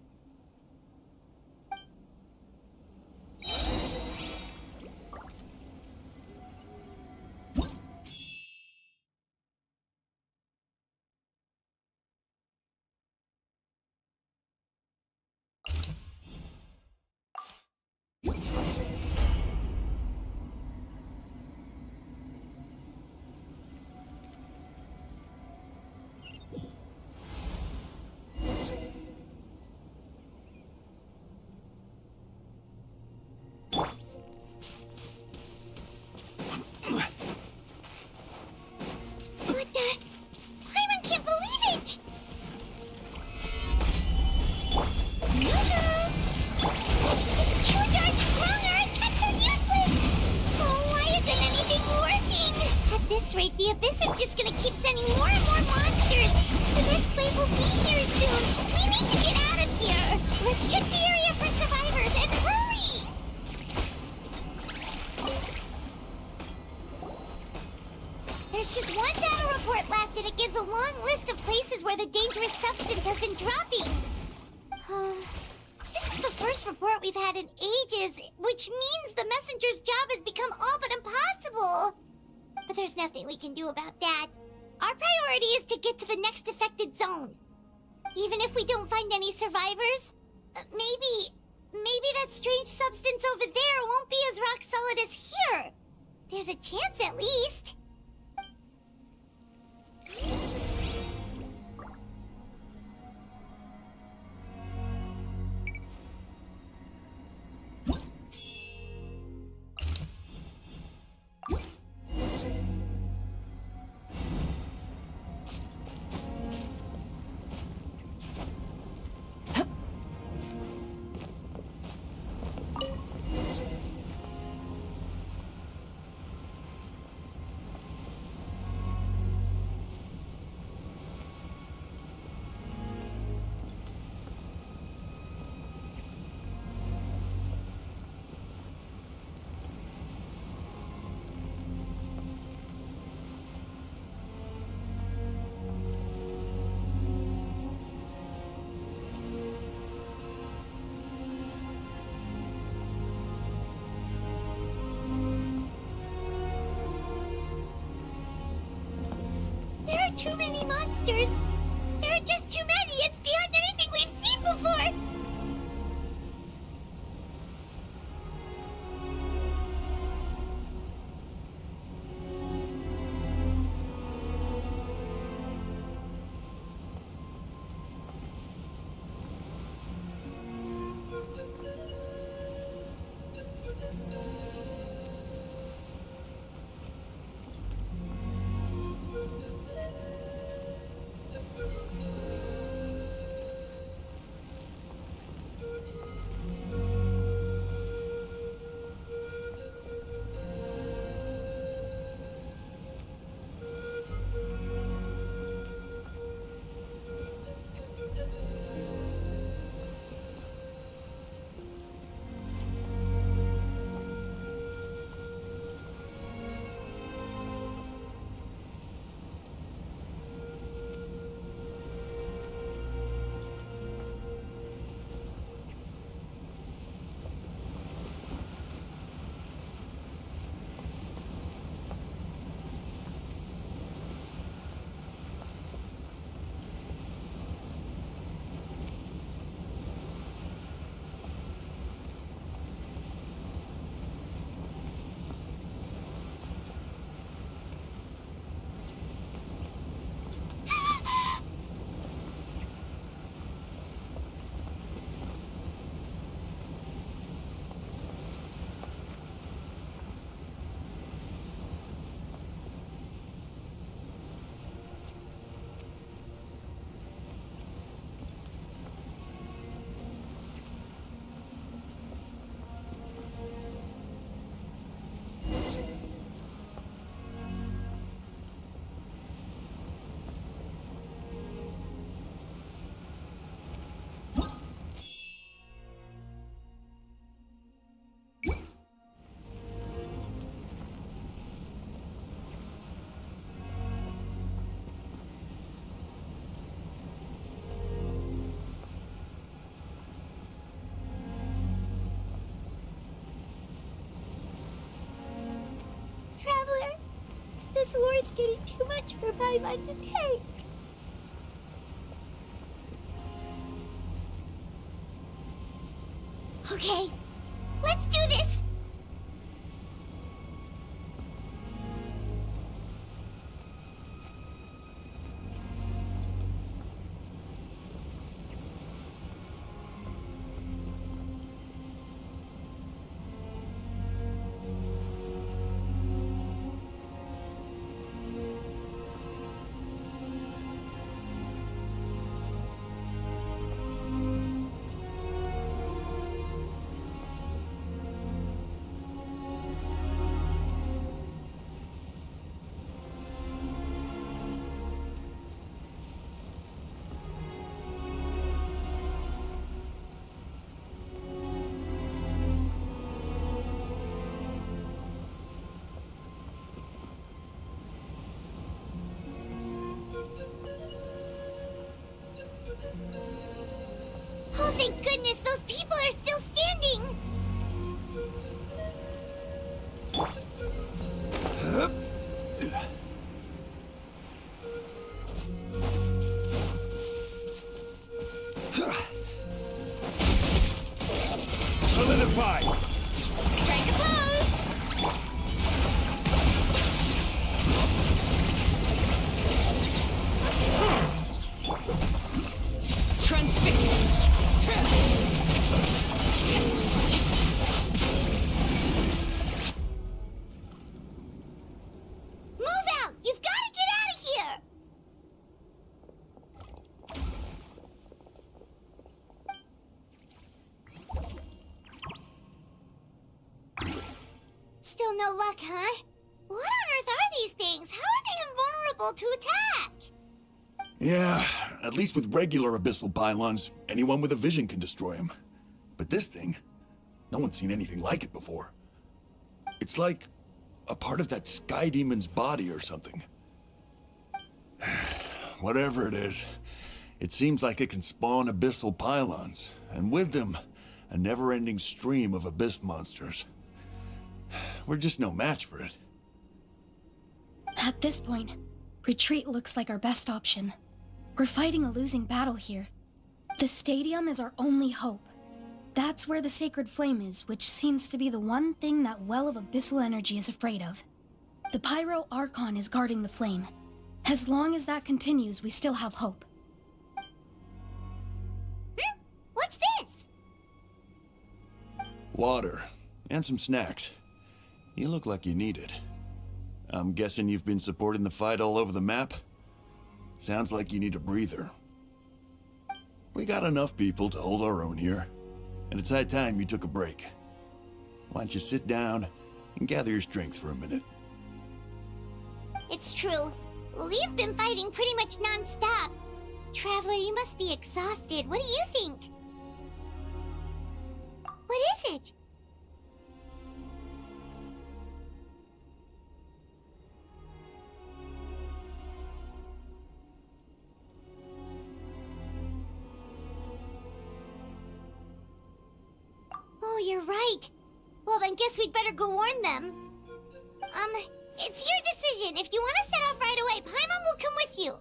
E: What the? Paimon can't believe it! It's too dark strong, our attacks are useless! Oh, why isn't anything working? At this rate, the Abyss is just gonna keep sending more and more monsters! The next wave will be here soon! We need to get out of here! Let's check the area for survivors, and hurry! There's just one battle report left, and it gives a long list of places where the dangerous substance has been dropping. This is the first report we've had in ages, which means the messenger's job has become all but impossible. But there's nothing we can do about that. Our priority is to get to the next affected zone. Even if we don't find any survivors, maybe that strange substance over there won't be as rock solid as here. There's a chance at least. monsters! There are just too many! It's beyond anything we've seen before! Traveler, this war is getting too much for my mind to take. Okay, let's do this! Oh, thank goodness, those people are still standing!
P: Solidify!
E: Strike a pose!
C: Transfixed!
E: Move out! You've got to get out of here! Still no luck, huh? What on earth are these things? How are they invulnerable to attack?
S: Yeah, at least with regular abyssal pylons, anyone with a vision can destroy them. But this thing, no one's seen anything like it before. It's like a part of that sky demon's body or something. Whatever it is, it seems like it can spawn abyssal pylons, and with them, a never-ending stream of abyss monsters. We're just no match for it.
C: At this point, retreat looks like our best option.
A: We're fighting a losing battle here. The stadium is our only hope. That's where the sacred flame is, which seems to be the one thing that well of abyssal energy is afraid of. The Pyro Archon is guarding the flame. As long as that continues, we still have hope.
E: What's this?
S: Water. And some snacks. You look like you need it. I'm guessing you've been supporting the fight all over the map? Sounds like you need a breather. We got enough people to hold our own here, and it's high time you took a break. Why don't you sit down and gather your strength for a minute?
E: It's true. We've been fighting pretty much non-stop. Traveler, you must be exhausted. What do you think? What is it? Oh, you're right. Well, then guess we'd better go warn them. It's your decision. If you want to set off right away, Paimon will come with you.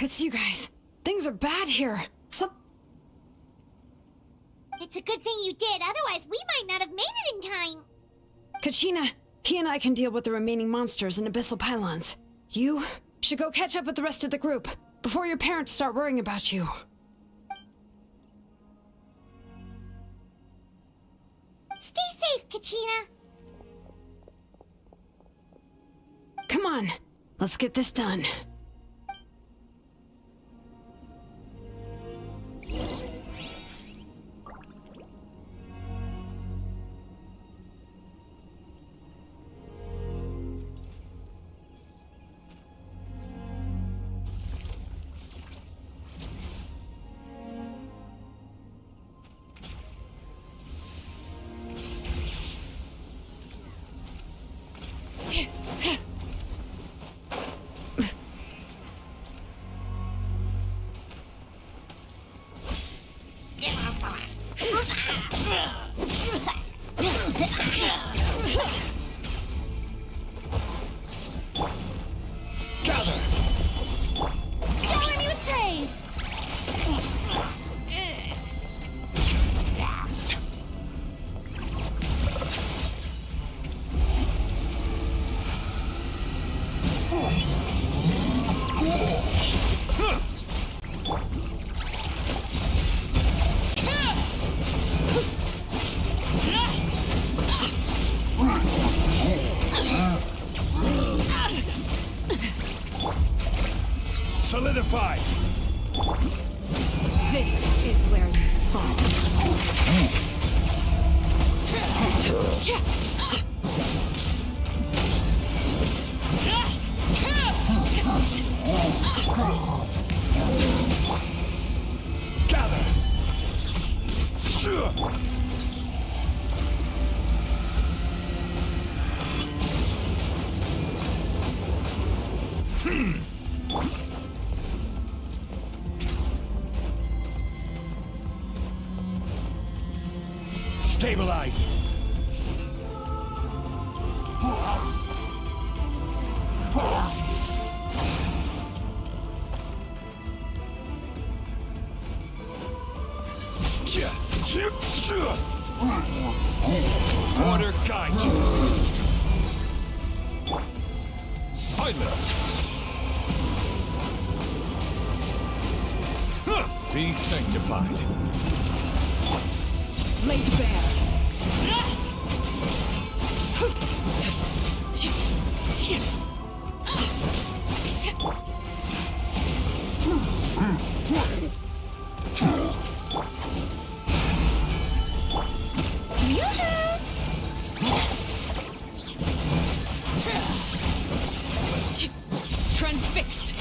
I: It's you guys. Things are bad here.
E: It's a good thing you did, otherwise we might not have made it in time.
I: Kachina, he and I can deal with the remaining monsters and abyssal pylons. You should go catch up with the rest of the group before your parents start worrying about you.
E: Stay safe, Kachina.
I: Come on, let's get this done.
E: Shower me with praise.
P: Solidify!
C: This is where you fall.
P: Gather! Stabilize! Yeah. Order guide you. Silence. Be sanctified.
C: Laid bare.
G: Transfixed.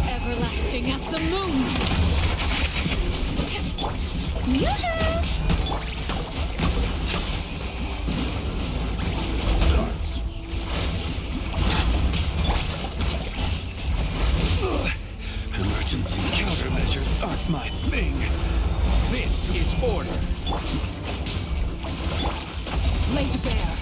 G: Everlasting as the moon.
P: Emergency countermeasures aren't my thing. This is order.
C: Laid bare.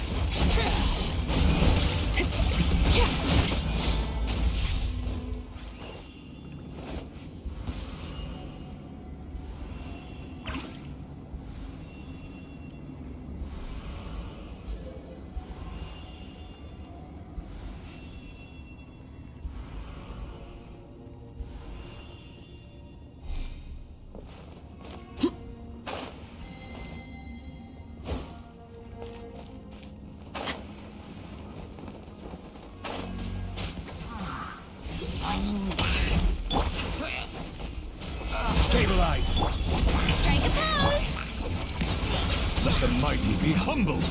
P: Stabilize.
E: Strike a pose.
P: Let the mighty be humbled.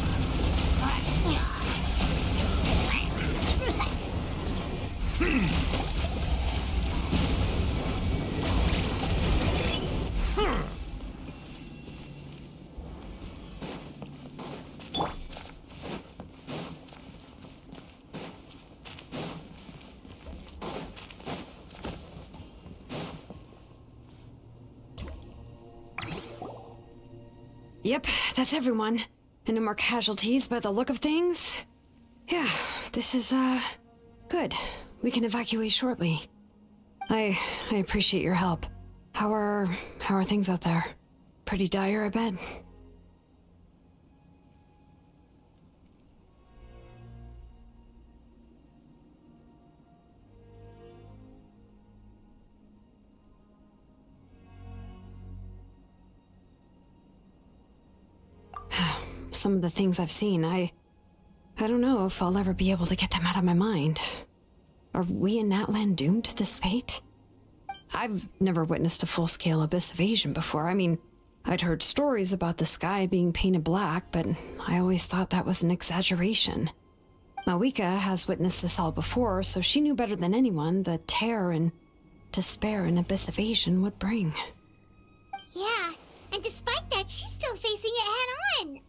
I: Yep, that's everyone. And no more casualties by the look of things. Yeah, this is, good. We can evacuate shortly. I appreciate your help. How are things out there? Pretty dire, I bet. Some of the things I've seen, I don't know if I'll ever be able to get them out of my mind. Are we in Natlan doomed to this fate? I've never witnessed a full-scale abyss invasion before. I mean, I'd heard stories about the sky being painted black, but I always thought that was an exaggeration. Mawika has witnessed this all before, so she knew better than anyone the terror and despair an abyss invasion would bring.
E: Yeah, and despite that, she's still facing it head-on.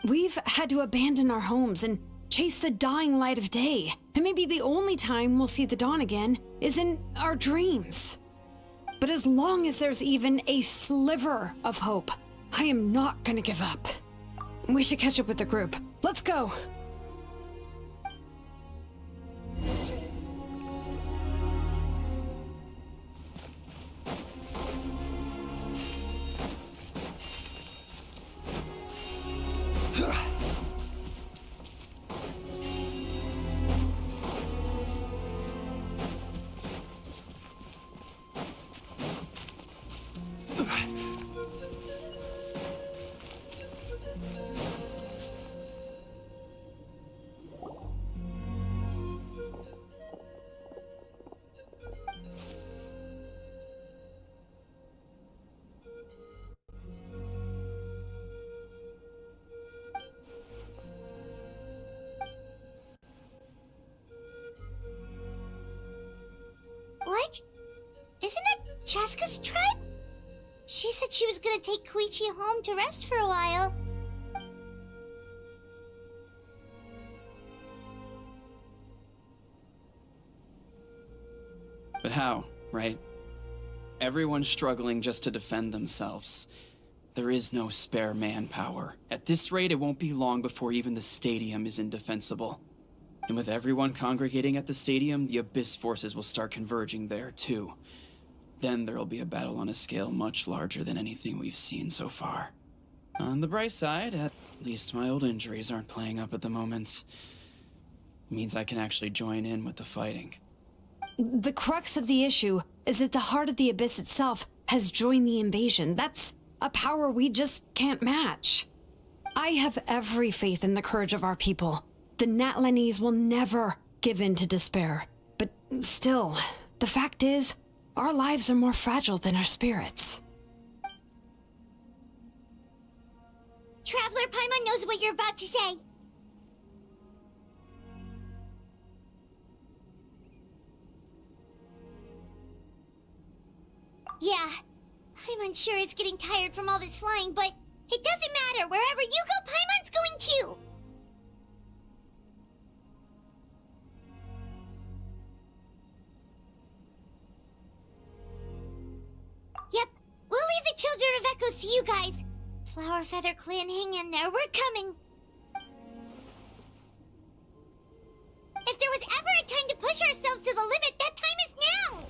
I: We've had to abandon our homes and chase the dying light of day. And maybe the only time we'll see the dawn again is in our dreams. But as long as there's even a sliver of hope, I am not gonna give up. We should catch up with the group. Let's go!
E: Chaska's tribe? She said she was gonna take Koichi home to rest for a while.
J: But how, right? Everyone's struggling just to defend themselves. There is no spare manpower. At this rate, it won't be long before even the stadium is indefensible. And with everyone congregating at the stadium, the Abyss forces will start converging there, too. Then there'll be a battle on a scale much larger than anything we've seen so far. On the bright side, at least my old injuries aren't playing up at the moment. It means I can actually join in with the fighting.
I: The crux of the issue is that the heart of the Abyss itself has joined the invasion. That's a power we just can't match. I have every faith in the courage of our people. The Natlanese will never give in to despair. But still, the fact is, our lives are more fragile than our spirits.
E: Traveler, Paimon knows what you're about to say. Yeah, I'm unsure it's getting tired from all this flying, but it doesn't matter. Wherever you go, Paimon's going too. Yep, we'll leave the Children of Echoes to you guys. Flower Feather Clan, hang in there. We're coming. If there was ever a time to push ourselves to the limit, that time is now.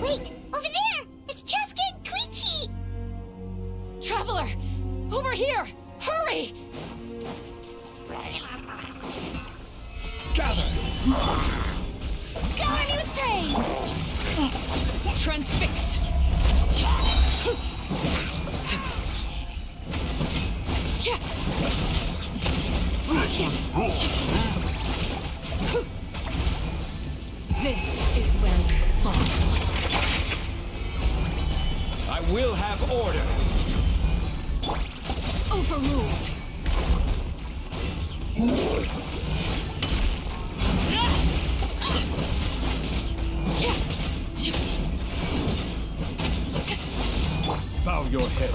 E: Wait! Over there! It's Chaska and Koichi!
G: Traveler! Over here! Hurry!
P: Gather!
G: Shower me with praise! Transfixed!
K: This is where we fall.
P: I will have order.
G: Overruled!
P: Bow your head.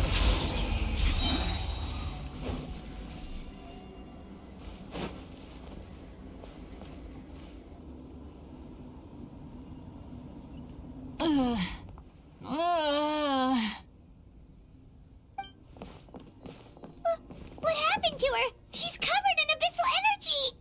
E: What happened to her? She's covered in abyssal energy!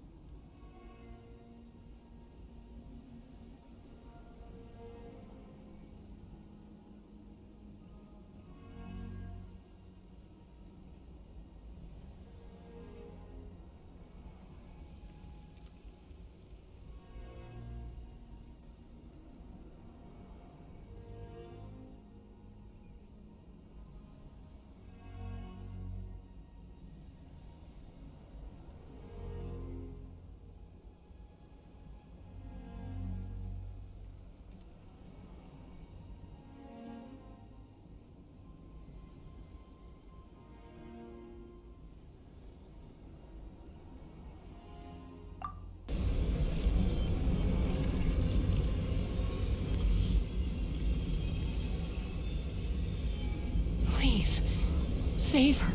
K: Please, save her.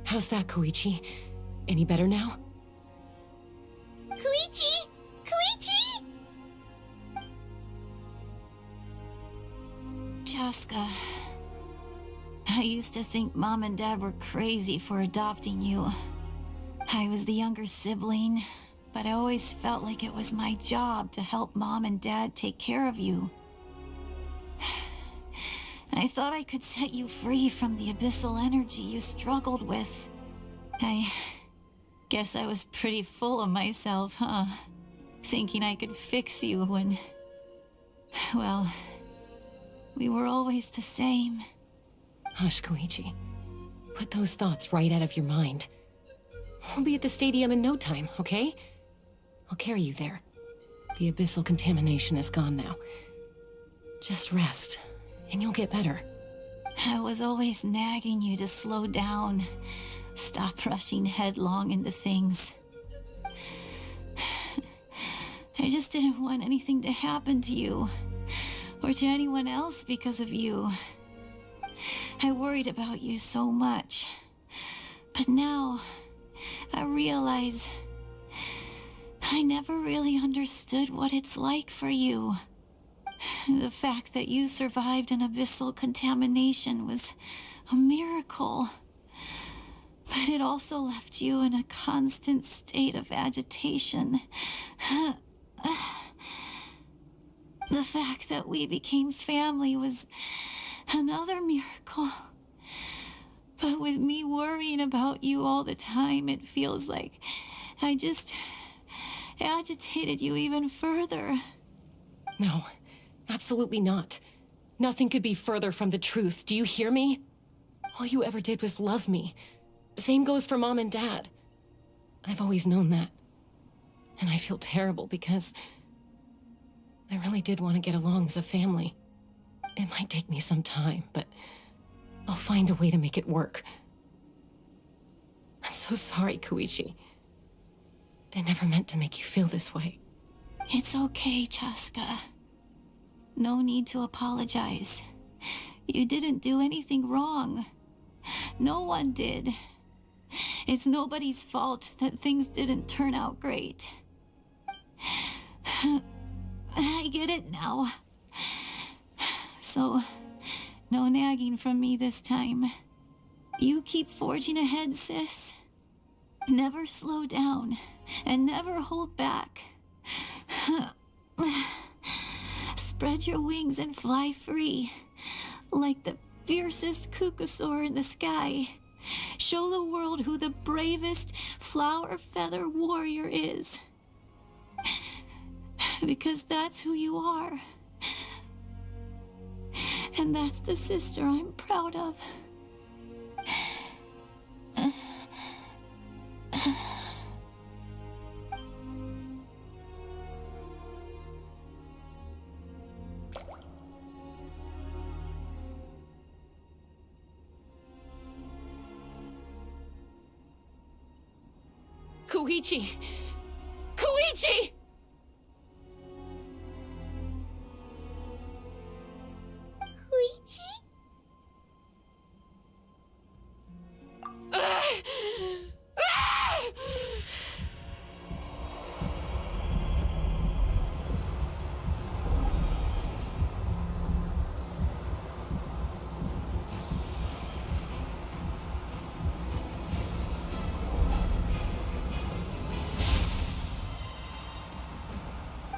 K: How's that, Koichi? Any better now?
E: Koichi! Koichi!
V: Chaska, I used to think Mom and Dad were crazy for adopting you. I was the younger sibling, but I always felt like it was my job to help Mom and Dad take care of you. I thought I could set you free from the abyssal energy you struggled with. I guess I was pretty full of myself, huh? Thinking I could fix you when... well, we were always the same.
C: Hush, Koichi. Put those thoughts right out of your mind. We'll be at the stadium in no time, okay? I'll carry you there. The abyssal contamination is gone now. Just rest, and you'll get better.
V: I was always nagging you to slow down. Stop rushing headlong into things. I just didn't want anything to happen to you, or to anyone else because of you. I worried about you so much. But now, I realize I never really understood what it's like for you. The fact that you survived an abyssal contamination was a miracle. But it also left you in a constant state of agitation. The fact that we became family was another miracle. But with me worrying about you all the time, it feels like I just agitated you even further.
C: No, absolutely not. Nothing could be further from the truth. Do you hear me? All you ever did was love me. Same goes for Mom and Dad. I've always known that. And I feel terrible because I really did want to get along as a family. It might take me some time, but I'll find a way to make it work. I'm so sorry, Koichi. I never meant to make you feel this way.
V: It's okay, Chaska. No need to apologize. You didn't do anything wrong. No one did. It's nobody's fault that things didn't turn out great. I get it now. So, no nagging from me this time. You keep forging ahead, sis. Never slow down, and never hold back. Spread your wings and fly free, like the fiercest kukasaur in the sky. Show the world who the bravest flower feather warrior is. Because that's who you are. And that's the sister I'm proud of.
C: Koichi! Koichi!
E: Koichi?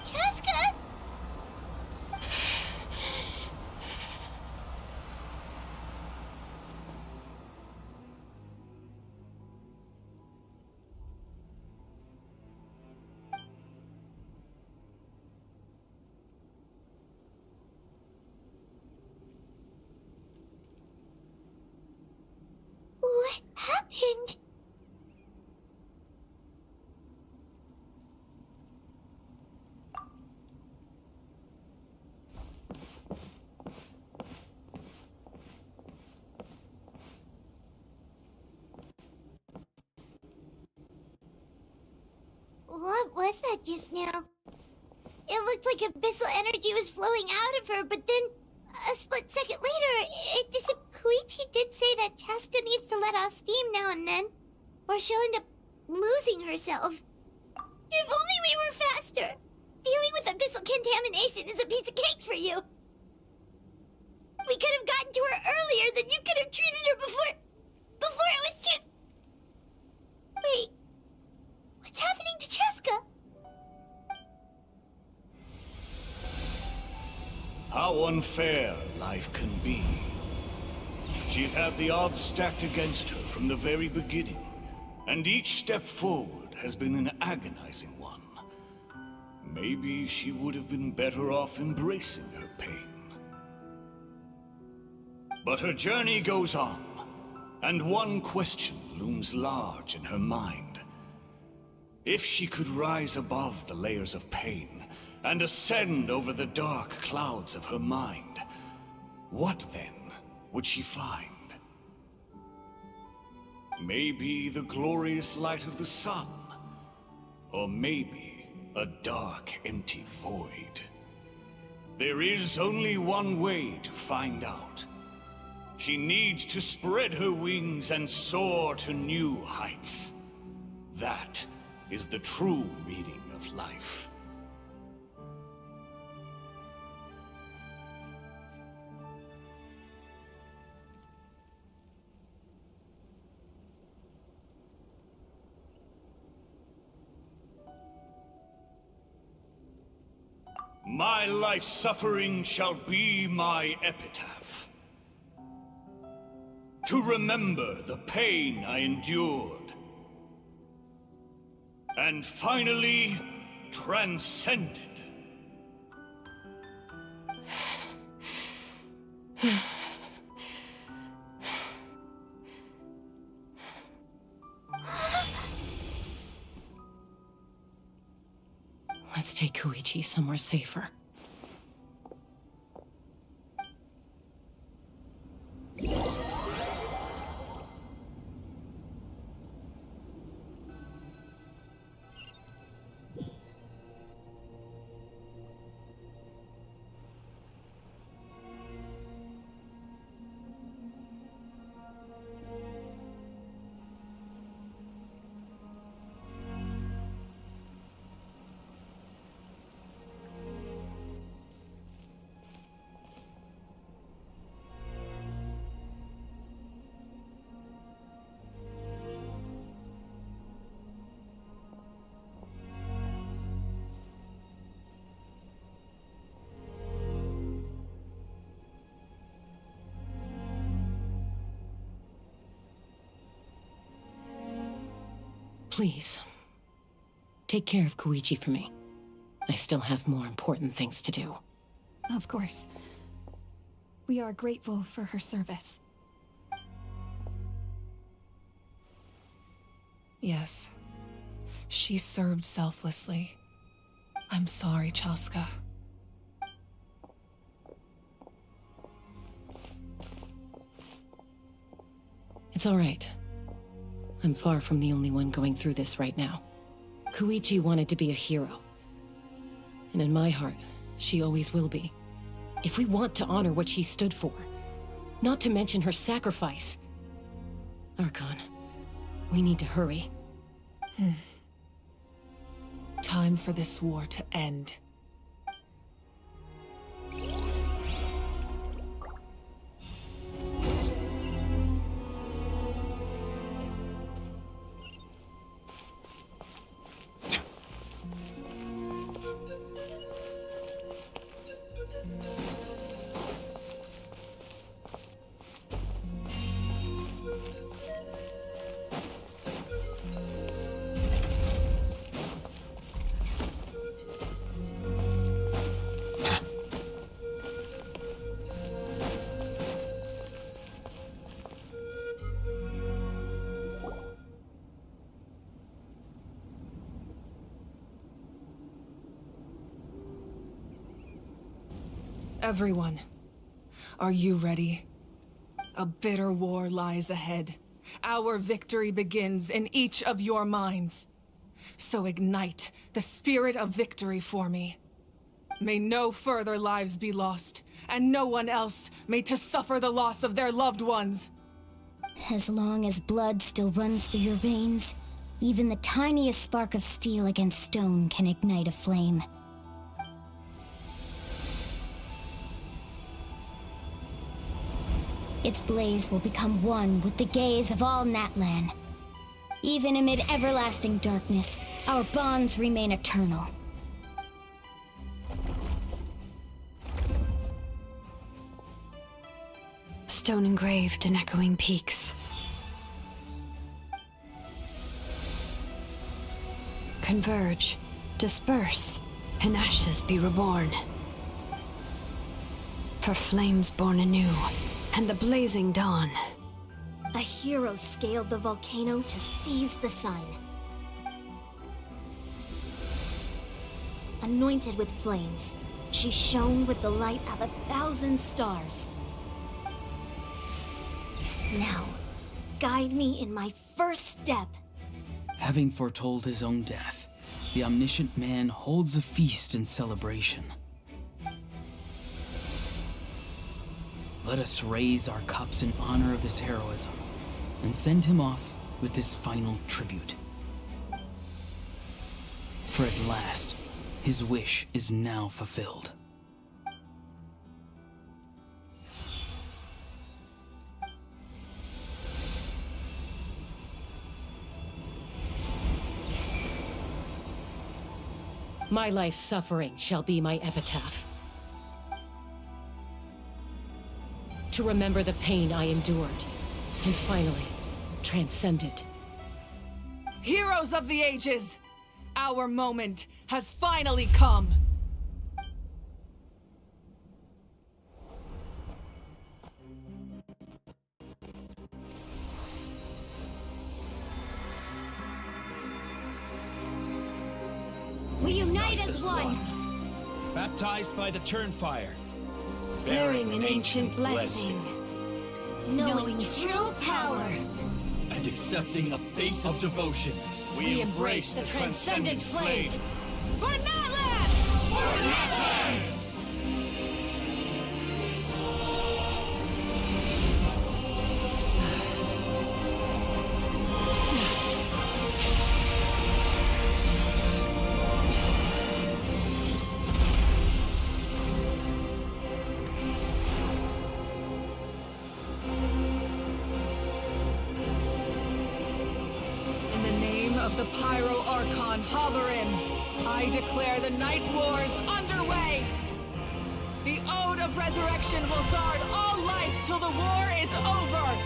E: Chaska? What happened? What was that just now? It looked like abyssal energy was flowing out of her, but then a split second later, it disappeared. Koichi did say that Chaska needs to let off steam now and then, or she'll end up losing herself. If only we were faster! Dealing with abyssal contamination is a piece of cake for you! We could have gotten to her earlier, then you could have treated her before it was too... Wait, what's happening to Chaska?
B: How unfair life can be. She's had the odds stacked against her from the very beginning, and each step forward has been an agonizing one. Maybe she would have been better off embracing her pain. But her journey goes on, and one question looms large in her mind. If she could rise above the layers of pain and ascend over the dark clouds of her mind, what then would she find? Maybe the glorious light of the sun, or maybe a dark, empty void. There is only one way to find out. She needs to spread her wings and soar to new heights. That is the true meaning of life. My life's suffering shall be my epitaph. To remember the pain I endured. And finally, transcended.
C: Let's take Koichi somewhere safer. Please, take care of Koichi for me. I still have more important things to do.
L: Of course. We are grateful for her service.
K: Yes. She served selflessly. I'm sorry, Chaska.
C: It's all right. I'm far from the only one going through this right now. Koichi wanted to be a hero. And in my heart, she always will be. If we want to honor what she stood for, not to mention her sacrifice. Archon, we need to hurry.
K: Time for this war to end. Everyone, are you ready? A bitter war lies ahead. Our victory begins in each of your minds. So ignite the spirit of victory for me. May no further lives be lost, and no one else may to suffer the loss of their loved ones.
D: As long as blood still runs through your veins, even the tiniest spark of steel against stone can ignite a flame. Its blaze will become one with the gaze of all Natlan. Even amid everlasting darkness, our bonds remain eternal.
I: Stone engraved in echoing peaks. Converge, disperse, and ashes be reborn. For flames born anew, and the blazing dawn.
F: A hero scaled the volcano to seize the sun. Anointed with flames, she shone with the light of 1,000 stars. Now, guide me in my first step.
H: Having foretold his own death, the omniscient man holds a feast in celebration. Let us raise our cups in honor of his heroism and send him off with this final tribute. For at last, his wish is now fulfilled.
C: My life's suffering shall be my epitaph. To remember the pain I endured, and finally, transcend it.
K: Heroes of the ages! Our moment has finally come!
F: We unite as one!
P: Baptized by the Turnfire.
F: Bearing an ancient blessing. Knowing true power.
P: And accepting a fate of devotion. We embrace the transcendent flame.
K: For Natlan!
P: For Natlan!
K: In the name of the Pyro Archon Halloran, I declare the Night Wars underway! The Ode of Resurrection will guard all life till the war is over!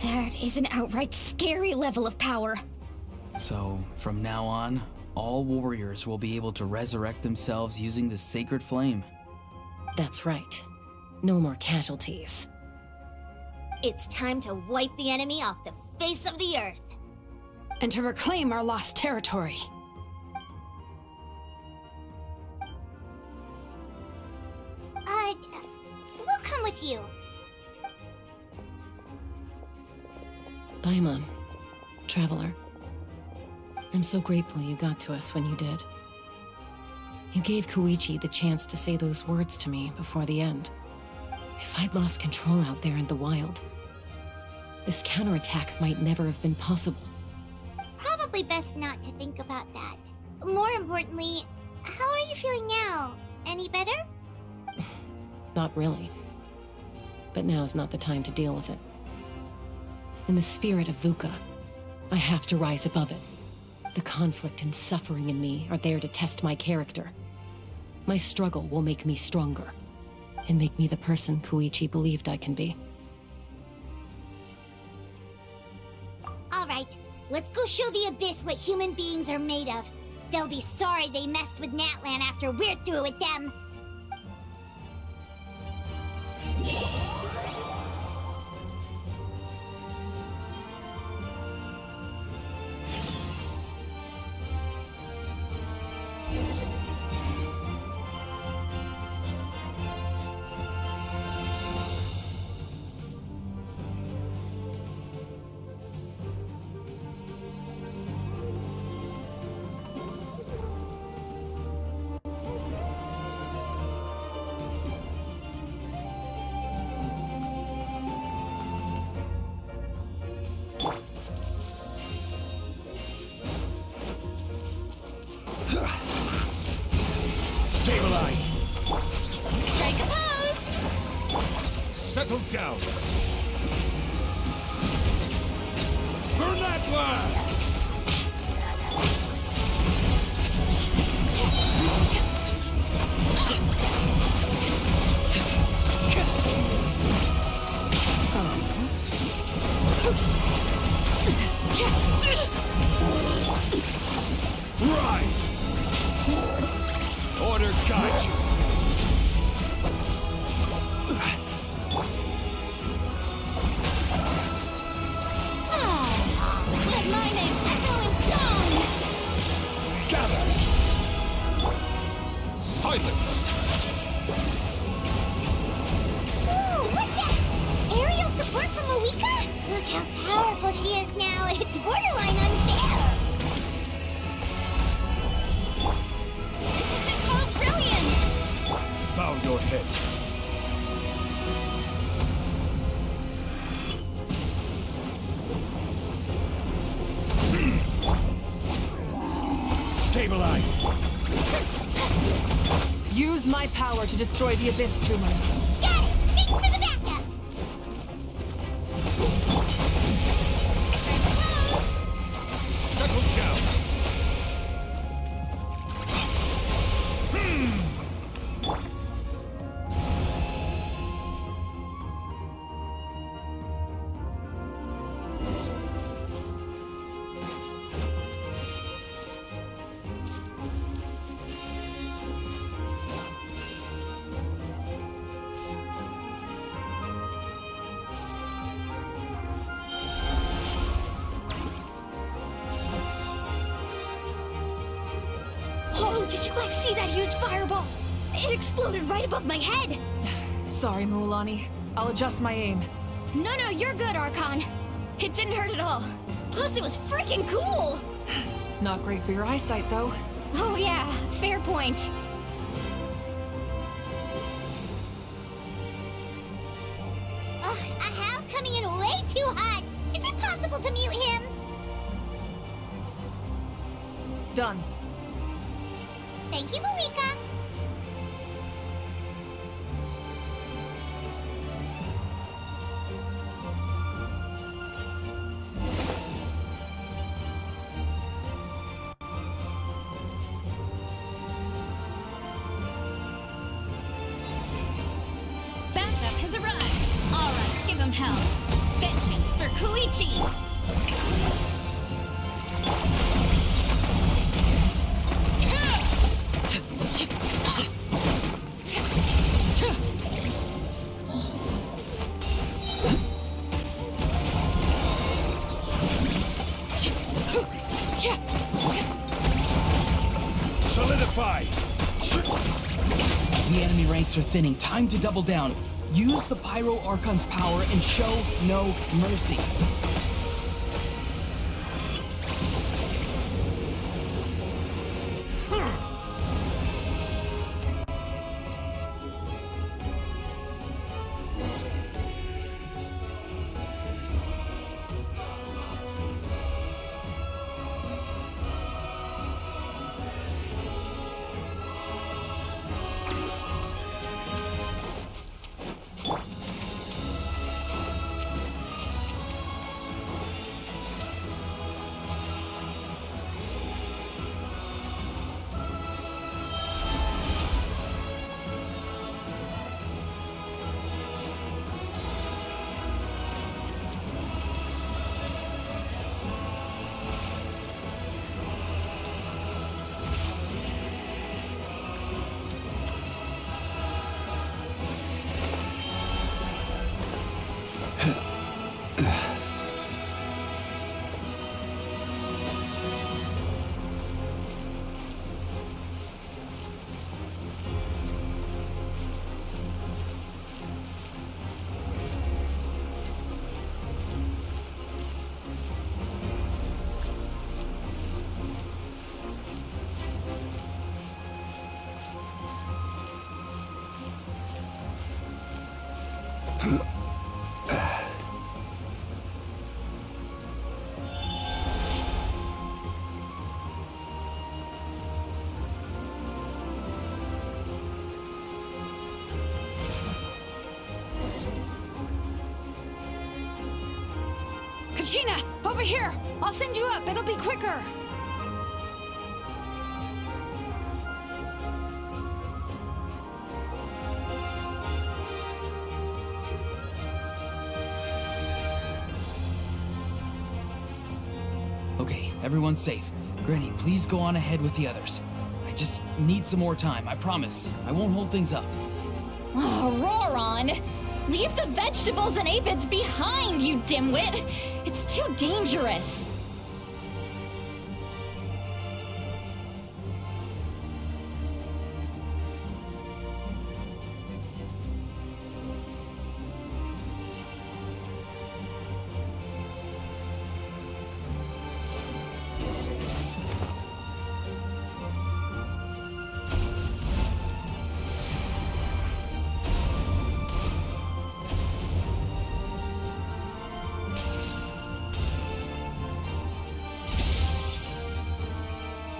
D: That is an outright scary level of power.
H: So, from now on, all warriors will be able to resurrect themselves using the sacred flame.
C: That's right. No more casualties.
F: It's time to wipe the enemy off the face of the earth.
I: And to reclaim our lost territory.
E: We'll come with you.
C: Paimon, Traveler. I'm so grateful you got to us when you did. You gave Koichi the chance to say those words to me before the end. If I'd lost control out there in the wild, this counterattack might never have been possible.
E: Probably best not to think about that. More importantly, how are you feeling now? Any better?
C: Not really. But now's not the time to deal with it. In the spirit of VUCA, I have to rise above it. The conflict and suffering in me are there to test my character. My struggle will make me stronger, and make me the person Koichi believed I can be.
E: Alright, let's go show the Abyss what human beings are made of. They'll be sorry they messed with Natlan after we're through with them.
P: Stabilize!
F: Strike a pose!
P: Settle down! For Natlan! Rise! Order guide you.
E: Let my name echo in song!
P: Gather! Silence!
E: Ooh, look that! Aerial support from Moika? Look how powerful she is now. It's borderline unfair. Oh, brilliant!
P: Bow your head. Stabilize!
K: Use my power to destroy the Abyss tumors.
E: Got it! Thanks for the backup!
P: Settle down!
D: Oh, did you guys see that huge fireball? It exploded right above my head!
K: Sorry, Mualani. I'll adjust my aim.
D: No, you're good, Archon. It didn't hurt at all. Plus, it was freaking cool!
K: Not great for your eyesight, though.
D: Oh yeah, fair point.
E: Ugh, Ahal's coming in way too hot! Is it possible to mute him?
K: Done.
E: Thank you, Moika.
N: Backup has arrived. All right, give him hell. Vengeance for Koichi.
P: Solidify!
H: The enemy ranks are thinning. Time to double down. Use the Pyro Archon's power and show no mercy.
D: Kachina, over here! I'll send you up, it'll be quicker!
H: Okay, everyone's safe. Granny, please go on ahead with the others. I just need some more time, I promise. I won't hold things up.
G: Oh, Roron! Leave the vegetables and aphids behind, you dimwit! It's too dangerous!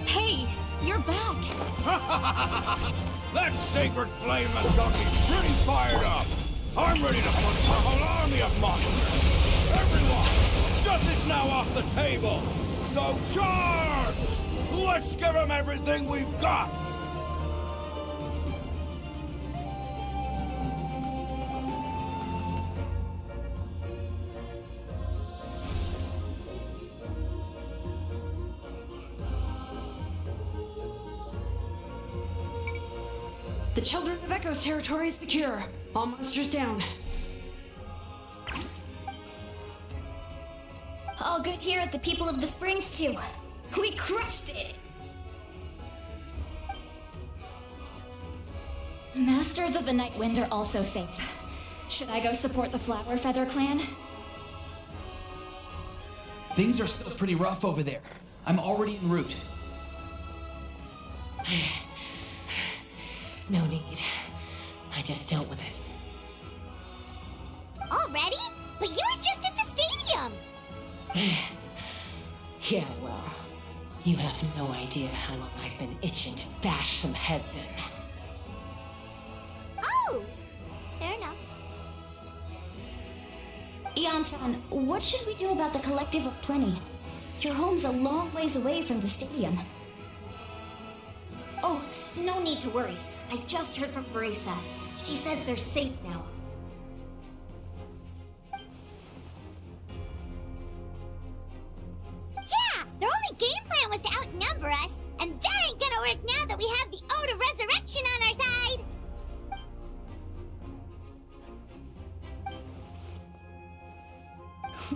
N: Hey, you're back.
B: That sacred flame has got me pretty fired up. I'm ready to hunt for a whole army of monsters. Everyone, justice now off the table. So charge! Let's give them everything we've got.
I: The Children of Echo's territory is secure. All monsters down.
D: All good here at the People of the Springs, too. We crushed it!
G: Masters of the Night Wind are also safe. Should I go support the Flower Feather clan?
H: Things are still pretty rough over there. I'm already en route.
C: No need. I just dealt with it.
E: Already? But you were just at the stadium!
C: Yeah, well, you have no idea how long I've been itching to bash some heads in.
E: Oh! Fair enough.
D: Ian-san, what should we do about the Collective of Plenty? Your home's a long ways away from the stadium.
F: Oh, no need to worry. I just heard from Veresa. She says they're safe now.
E: Yeah! Their only game plan was to outnumber us, and that ain't gonna work now that we have the Ode of Resurrection on our side!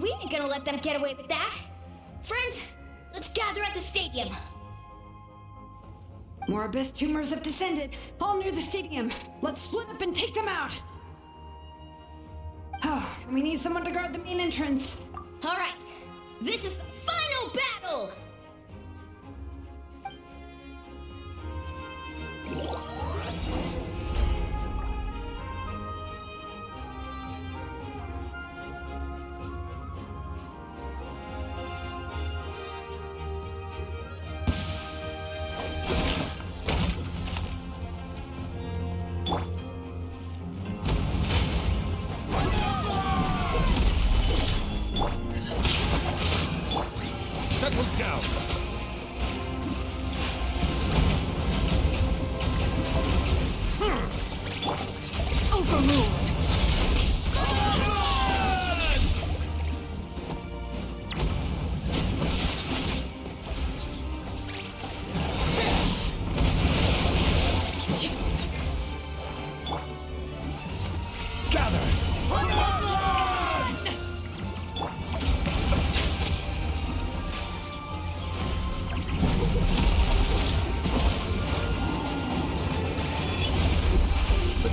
D: We ain't gonna let them get away with that! Friends, let's gather at the stadium!
I: More abyss tumors have descended, all near the stadium. Let's split up and take them out. Oh, we need someone to guard the main entrance.
D: All right, this is the final battle!
B: Settle down.
C: Overruled!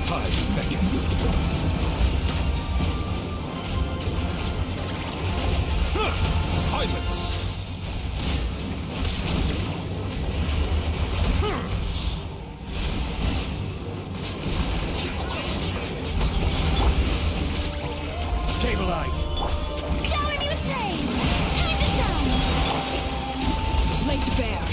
B: Tides beckon. Silence! Stabilize!
G: Shower me with praise! Time to shine!
C: Laid bare.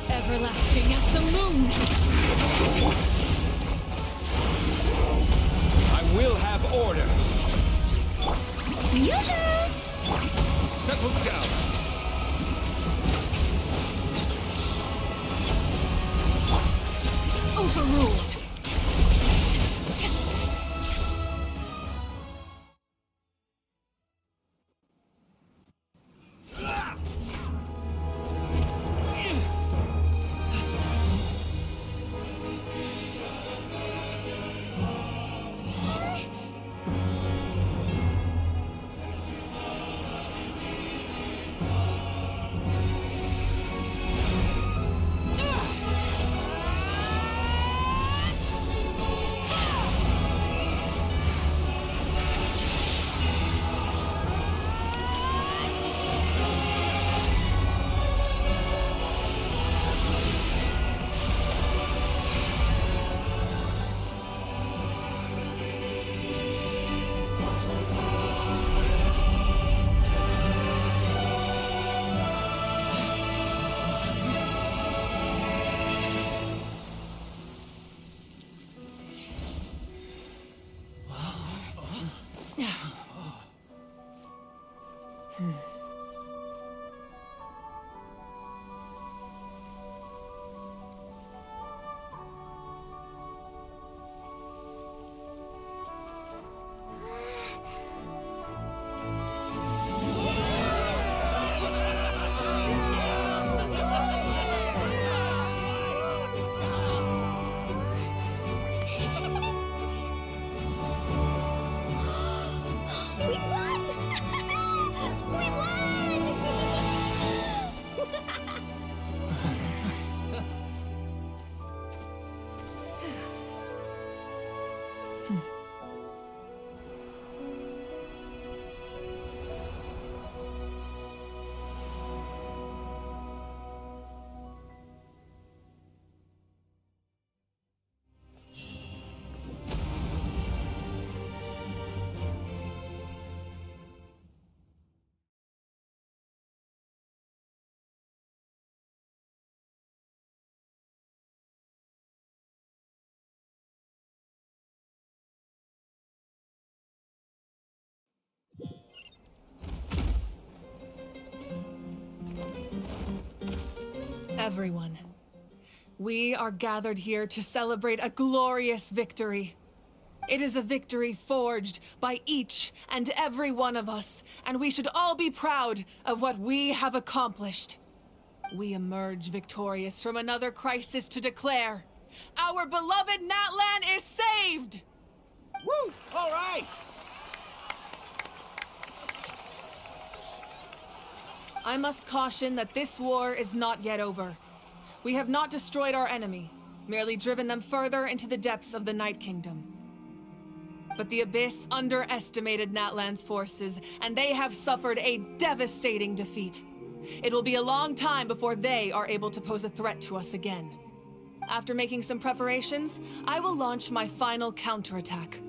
G: Everlasting as the moon!
B: I will have order.
G: Yoo-hoo!
B: Settle down.
K: Everyone, we are gathered here to celebrate a glorious victory. It is a victory forged by each and every one of us, and we should all be proud of what we have accomplished. We emerge victorious from another crisis to declare, our beloved Natlan is saved!
T: Woo! All right!
K: I must caution that this war is not yet over. We have not destroyed our enemy, merely driven them further into the depths of the Night Kingdom. But the Abyss underestimated Natlan's forces, and they have suffered a devastating defeat. It will be a long time before they are able to pose a threat to us again. After making some preparations, I will launch my final counterattack.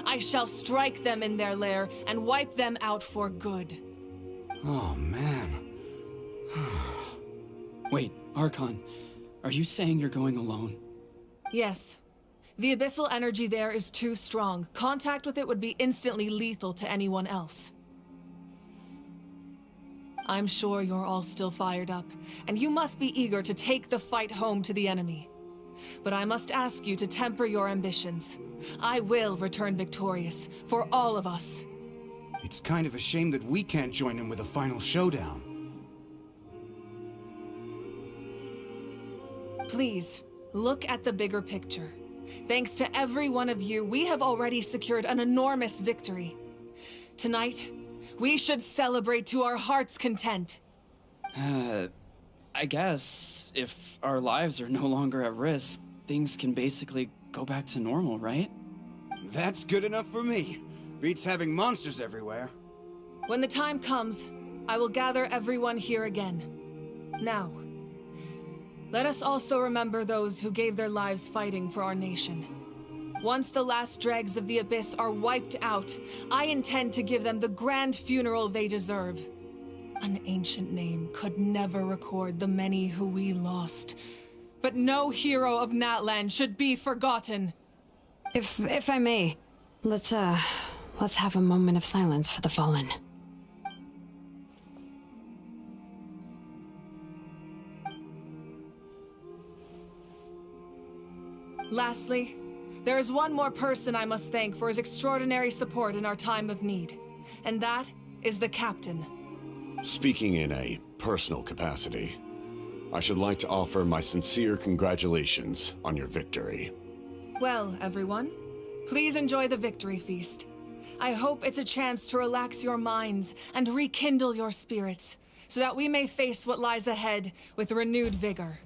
K: I shall strike them in their lair and wipe them out for good.
B: Oh, man.
J: Wait, Archon, are you saying you're going alone?
K: Yes. The abyssal energy there is too strong. Contact with it would be instantly lethal to anyone else. I'm sure you're all still fired up, and you must be eager to take the fight home to the enemy. But I must ask you to temper your ambitions. I will return victorious, for all of us.
B: It's kind of a shame that we can't join in with a final showdown.
K: Please, look at the bigger picture. Thanks to every one of you, we have already secured an enormous victory. Tonight, we should celebrate to our heart's content.
J: I guess if our lives are no longer at risk, things can basically go back to normal, right?
B: That's good enough for me. Beats having monsters everywhere.
K: When the time comes, I will gather everyone here again. Now, let us also remember those who gave their lives fighting for our nation. Once the last dregs of the Abyss are wiped out, I intend to give them the grand funeral they deserve. An ancient name could never record the many who we lost. But no hero of Natlan should be forgotten.
I: If I may, let's have a moment of silence for the fallen.
K: Lastly, there is one more person I must thank for his extraordinary support in our time of need, and that is the Captain.
M: Speaking in a personal capacity, I should like to offer my sincere congratulations on your victory.
K: Well, everyone, please enjoy the victory feast. I hope it's a chance to relax your minds and rekindle your spirits, so that we may face what lies ahead with renewed vigor.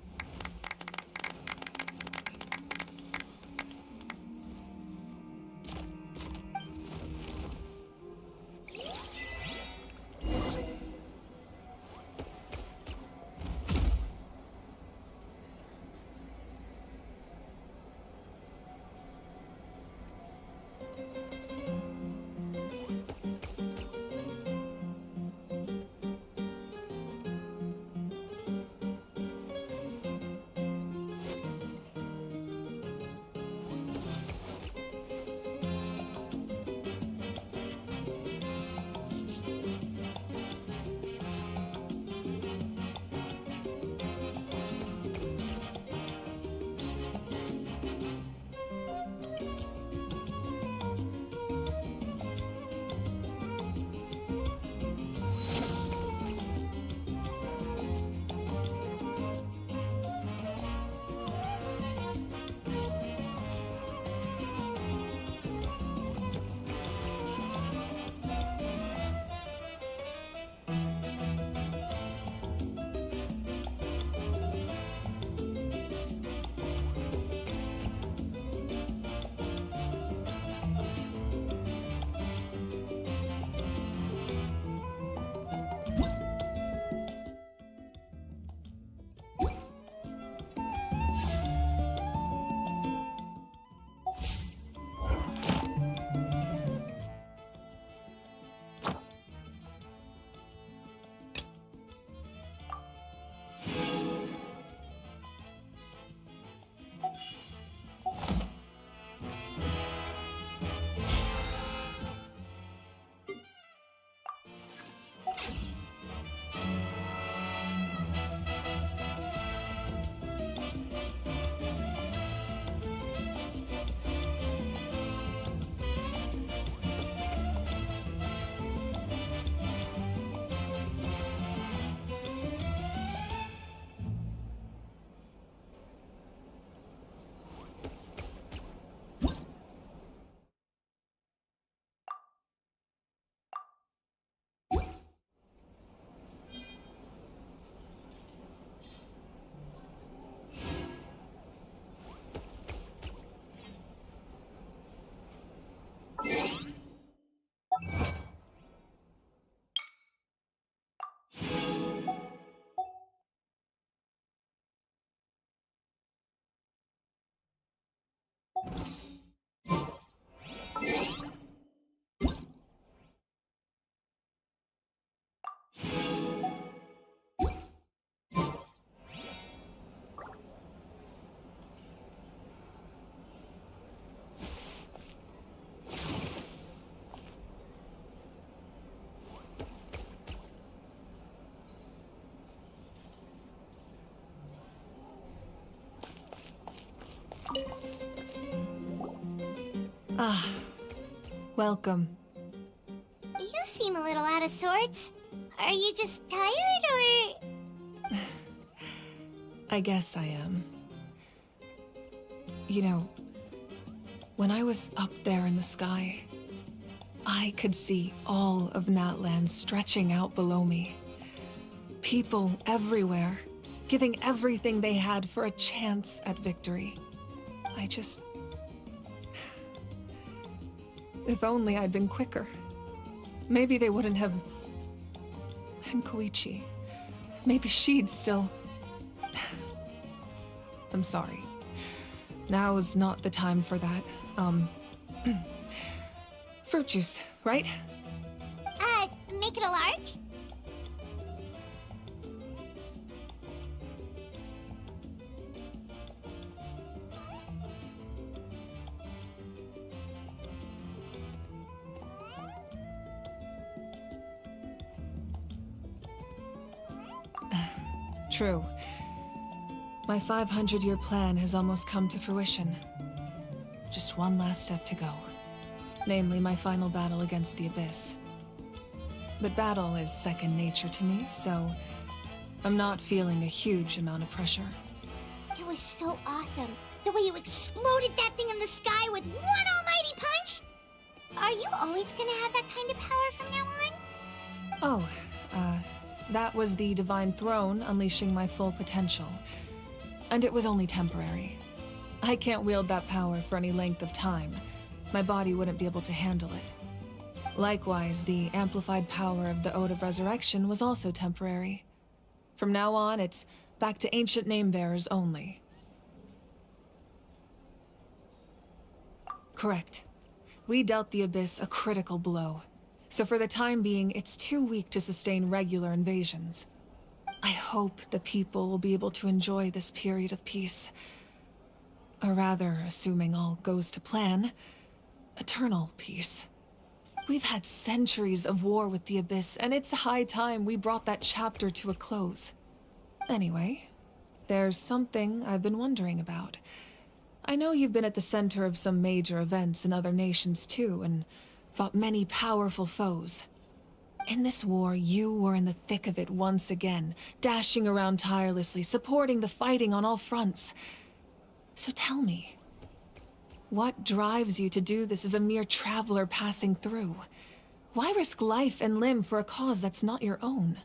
K: Ah, welcome.
E: You seem a little out of sorts. Are you just tired, or...?
K: I guess I am. You know, when I was up there in the sky, I could see all of Natland stretching out below me. People everywhere, giving everything they had for a chance at victory. If only I'd been quicker. Maybe they wouldn't have... And Koichi. Maybe she'd still... I'm sorry. Now is not the time for that. Fruit juice, right?
E: Make it a large?
K: True. My 500-year plan has almost come to fruition. Just one last step to go. Namely, my final battle against the Abyss. But battle is second nature to me, so I'm not feeling a huge amount of pressure.
E: It was so awesome. The way you exploded that thing in the sky with one almighty punch! Are you always gonna have that kind of power from now on?
K: Oh, that was the Divine Throne unleashing my full potential. And it was only temporary. I can't wield that power for any length of time. My body wouldn't be able to handle it. Likewise, the amplified power of the Ode of Resurrection was also temporary. From now on, it's back to ancient name-bearers only. Correct. We dealt the Abyss a critical blow. So for the time being, it's too weak to sustain regular invasions. I hope the people will be able to enjoy this period of peace. Or rather, assuming all goes to plan, eternal peace. We've had centuries of war with the Abyss, and it's high time we brought that chapter to a close. Anyway, there's something I've been wondering about. I know you've been at the center of some major events in other nations too, and fought many powerful foes. In this war, you were in the thick of it once again, dashing around tirelessly, supporting the fighting on all fronts. So tell me, what drives you to do this as a mere traveler passing through? Why risk life and limb for a cause that's not your own?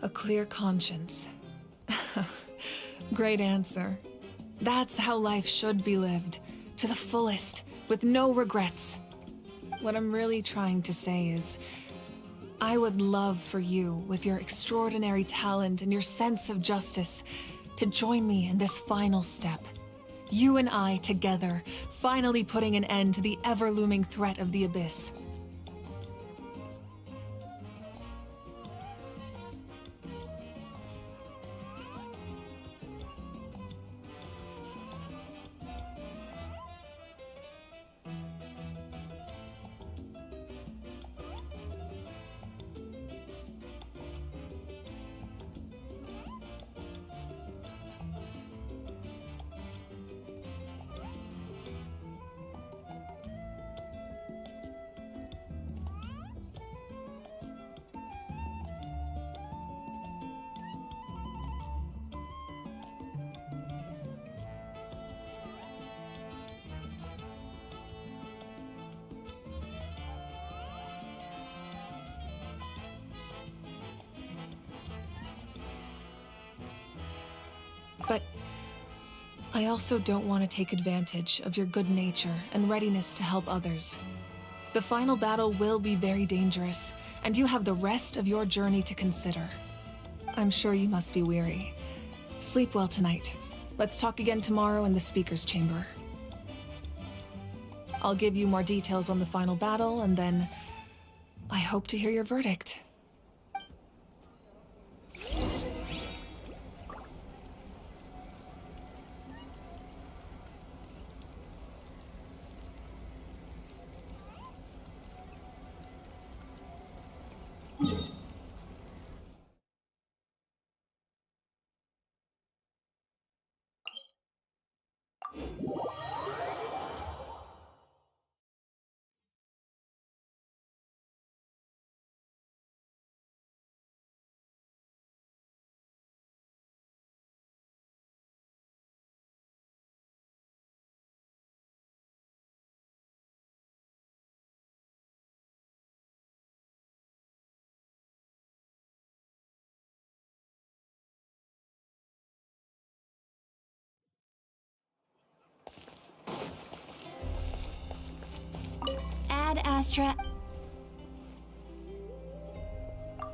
K: A clear conscience. Great answer. That's how life should be lived, to the fullest, with no regrets. What I'm really trying to say is, I would love for you, with your extraordinary talent and your sense of justice, to join me in this final step. You and I together, finally putting an end to the ever-looming threat of the Abyss. But I also don't want to take advantage of your good nature and readiness to help others. The final battle will be very dangerous, and you have the rest of your journey to consider. I'm sure you must be weary. Sleep well tonight. Let's talk again tomorrow in the speaker's chamber. I'll give you more details on the final battle, and then I hope to hear your verdict.
V: Astra.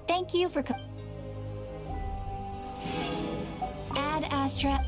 V: Thank you for Add Astra.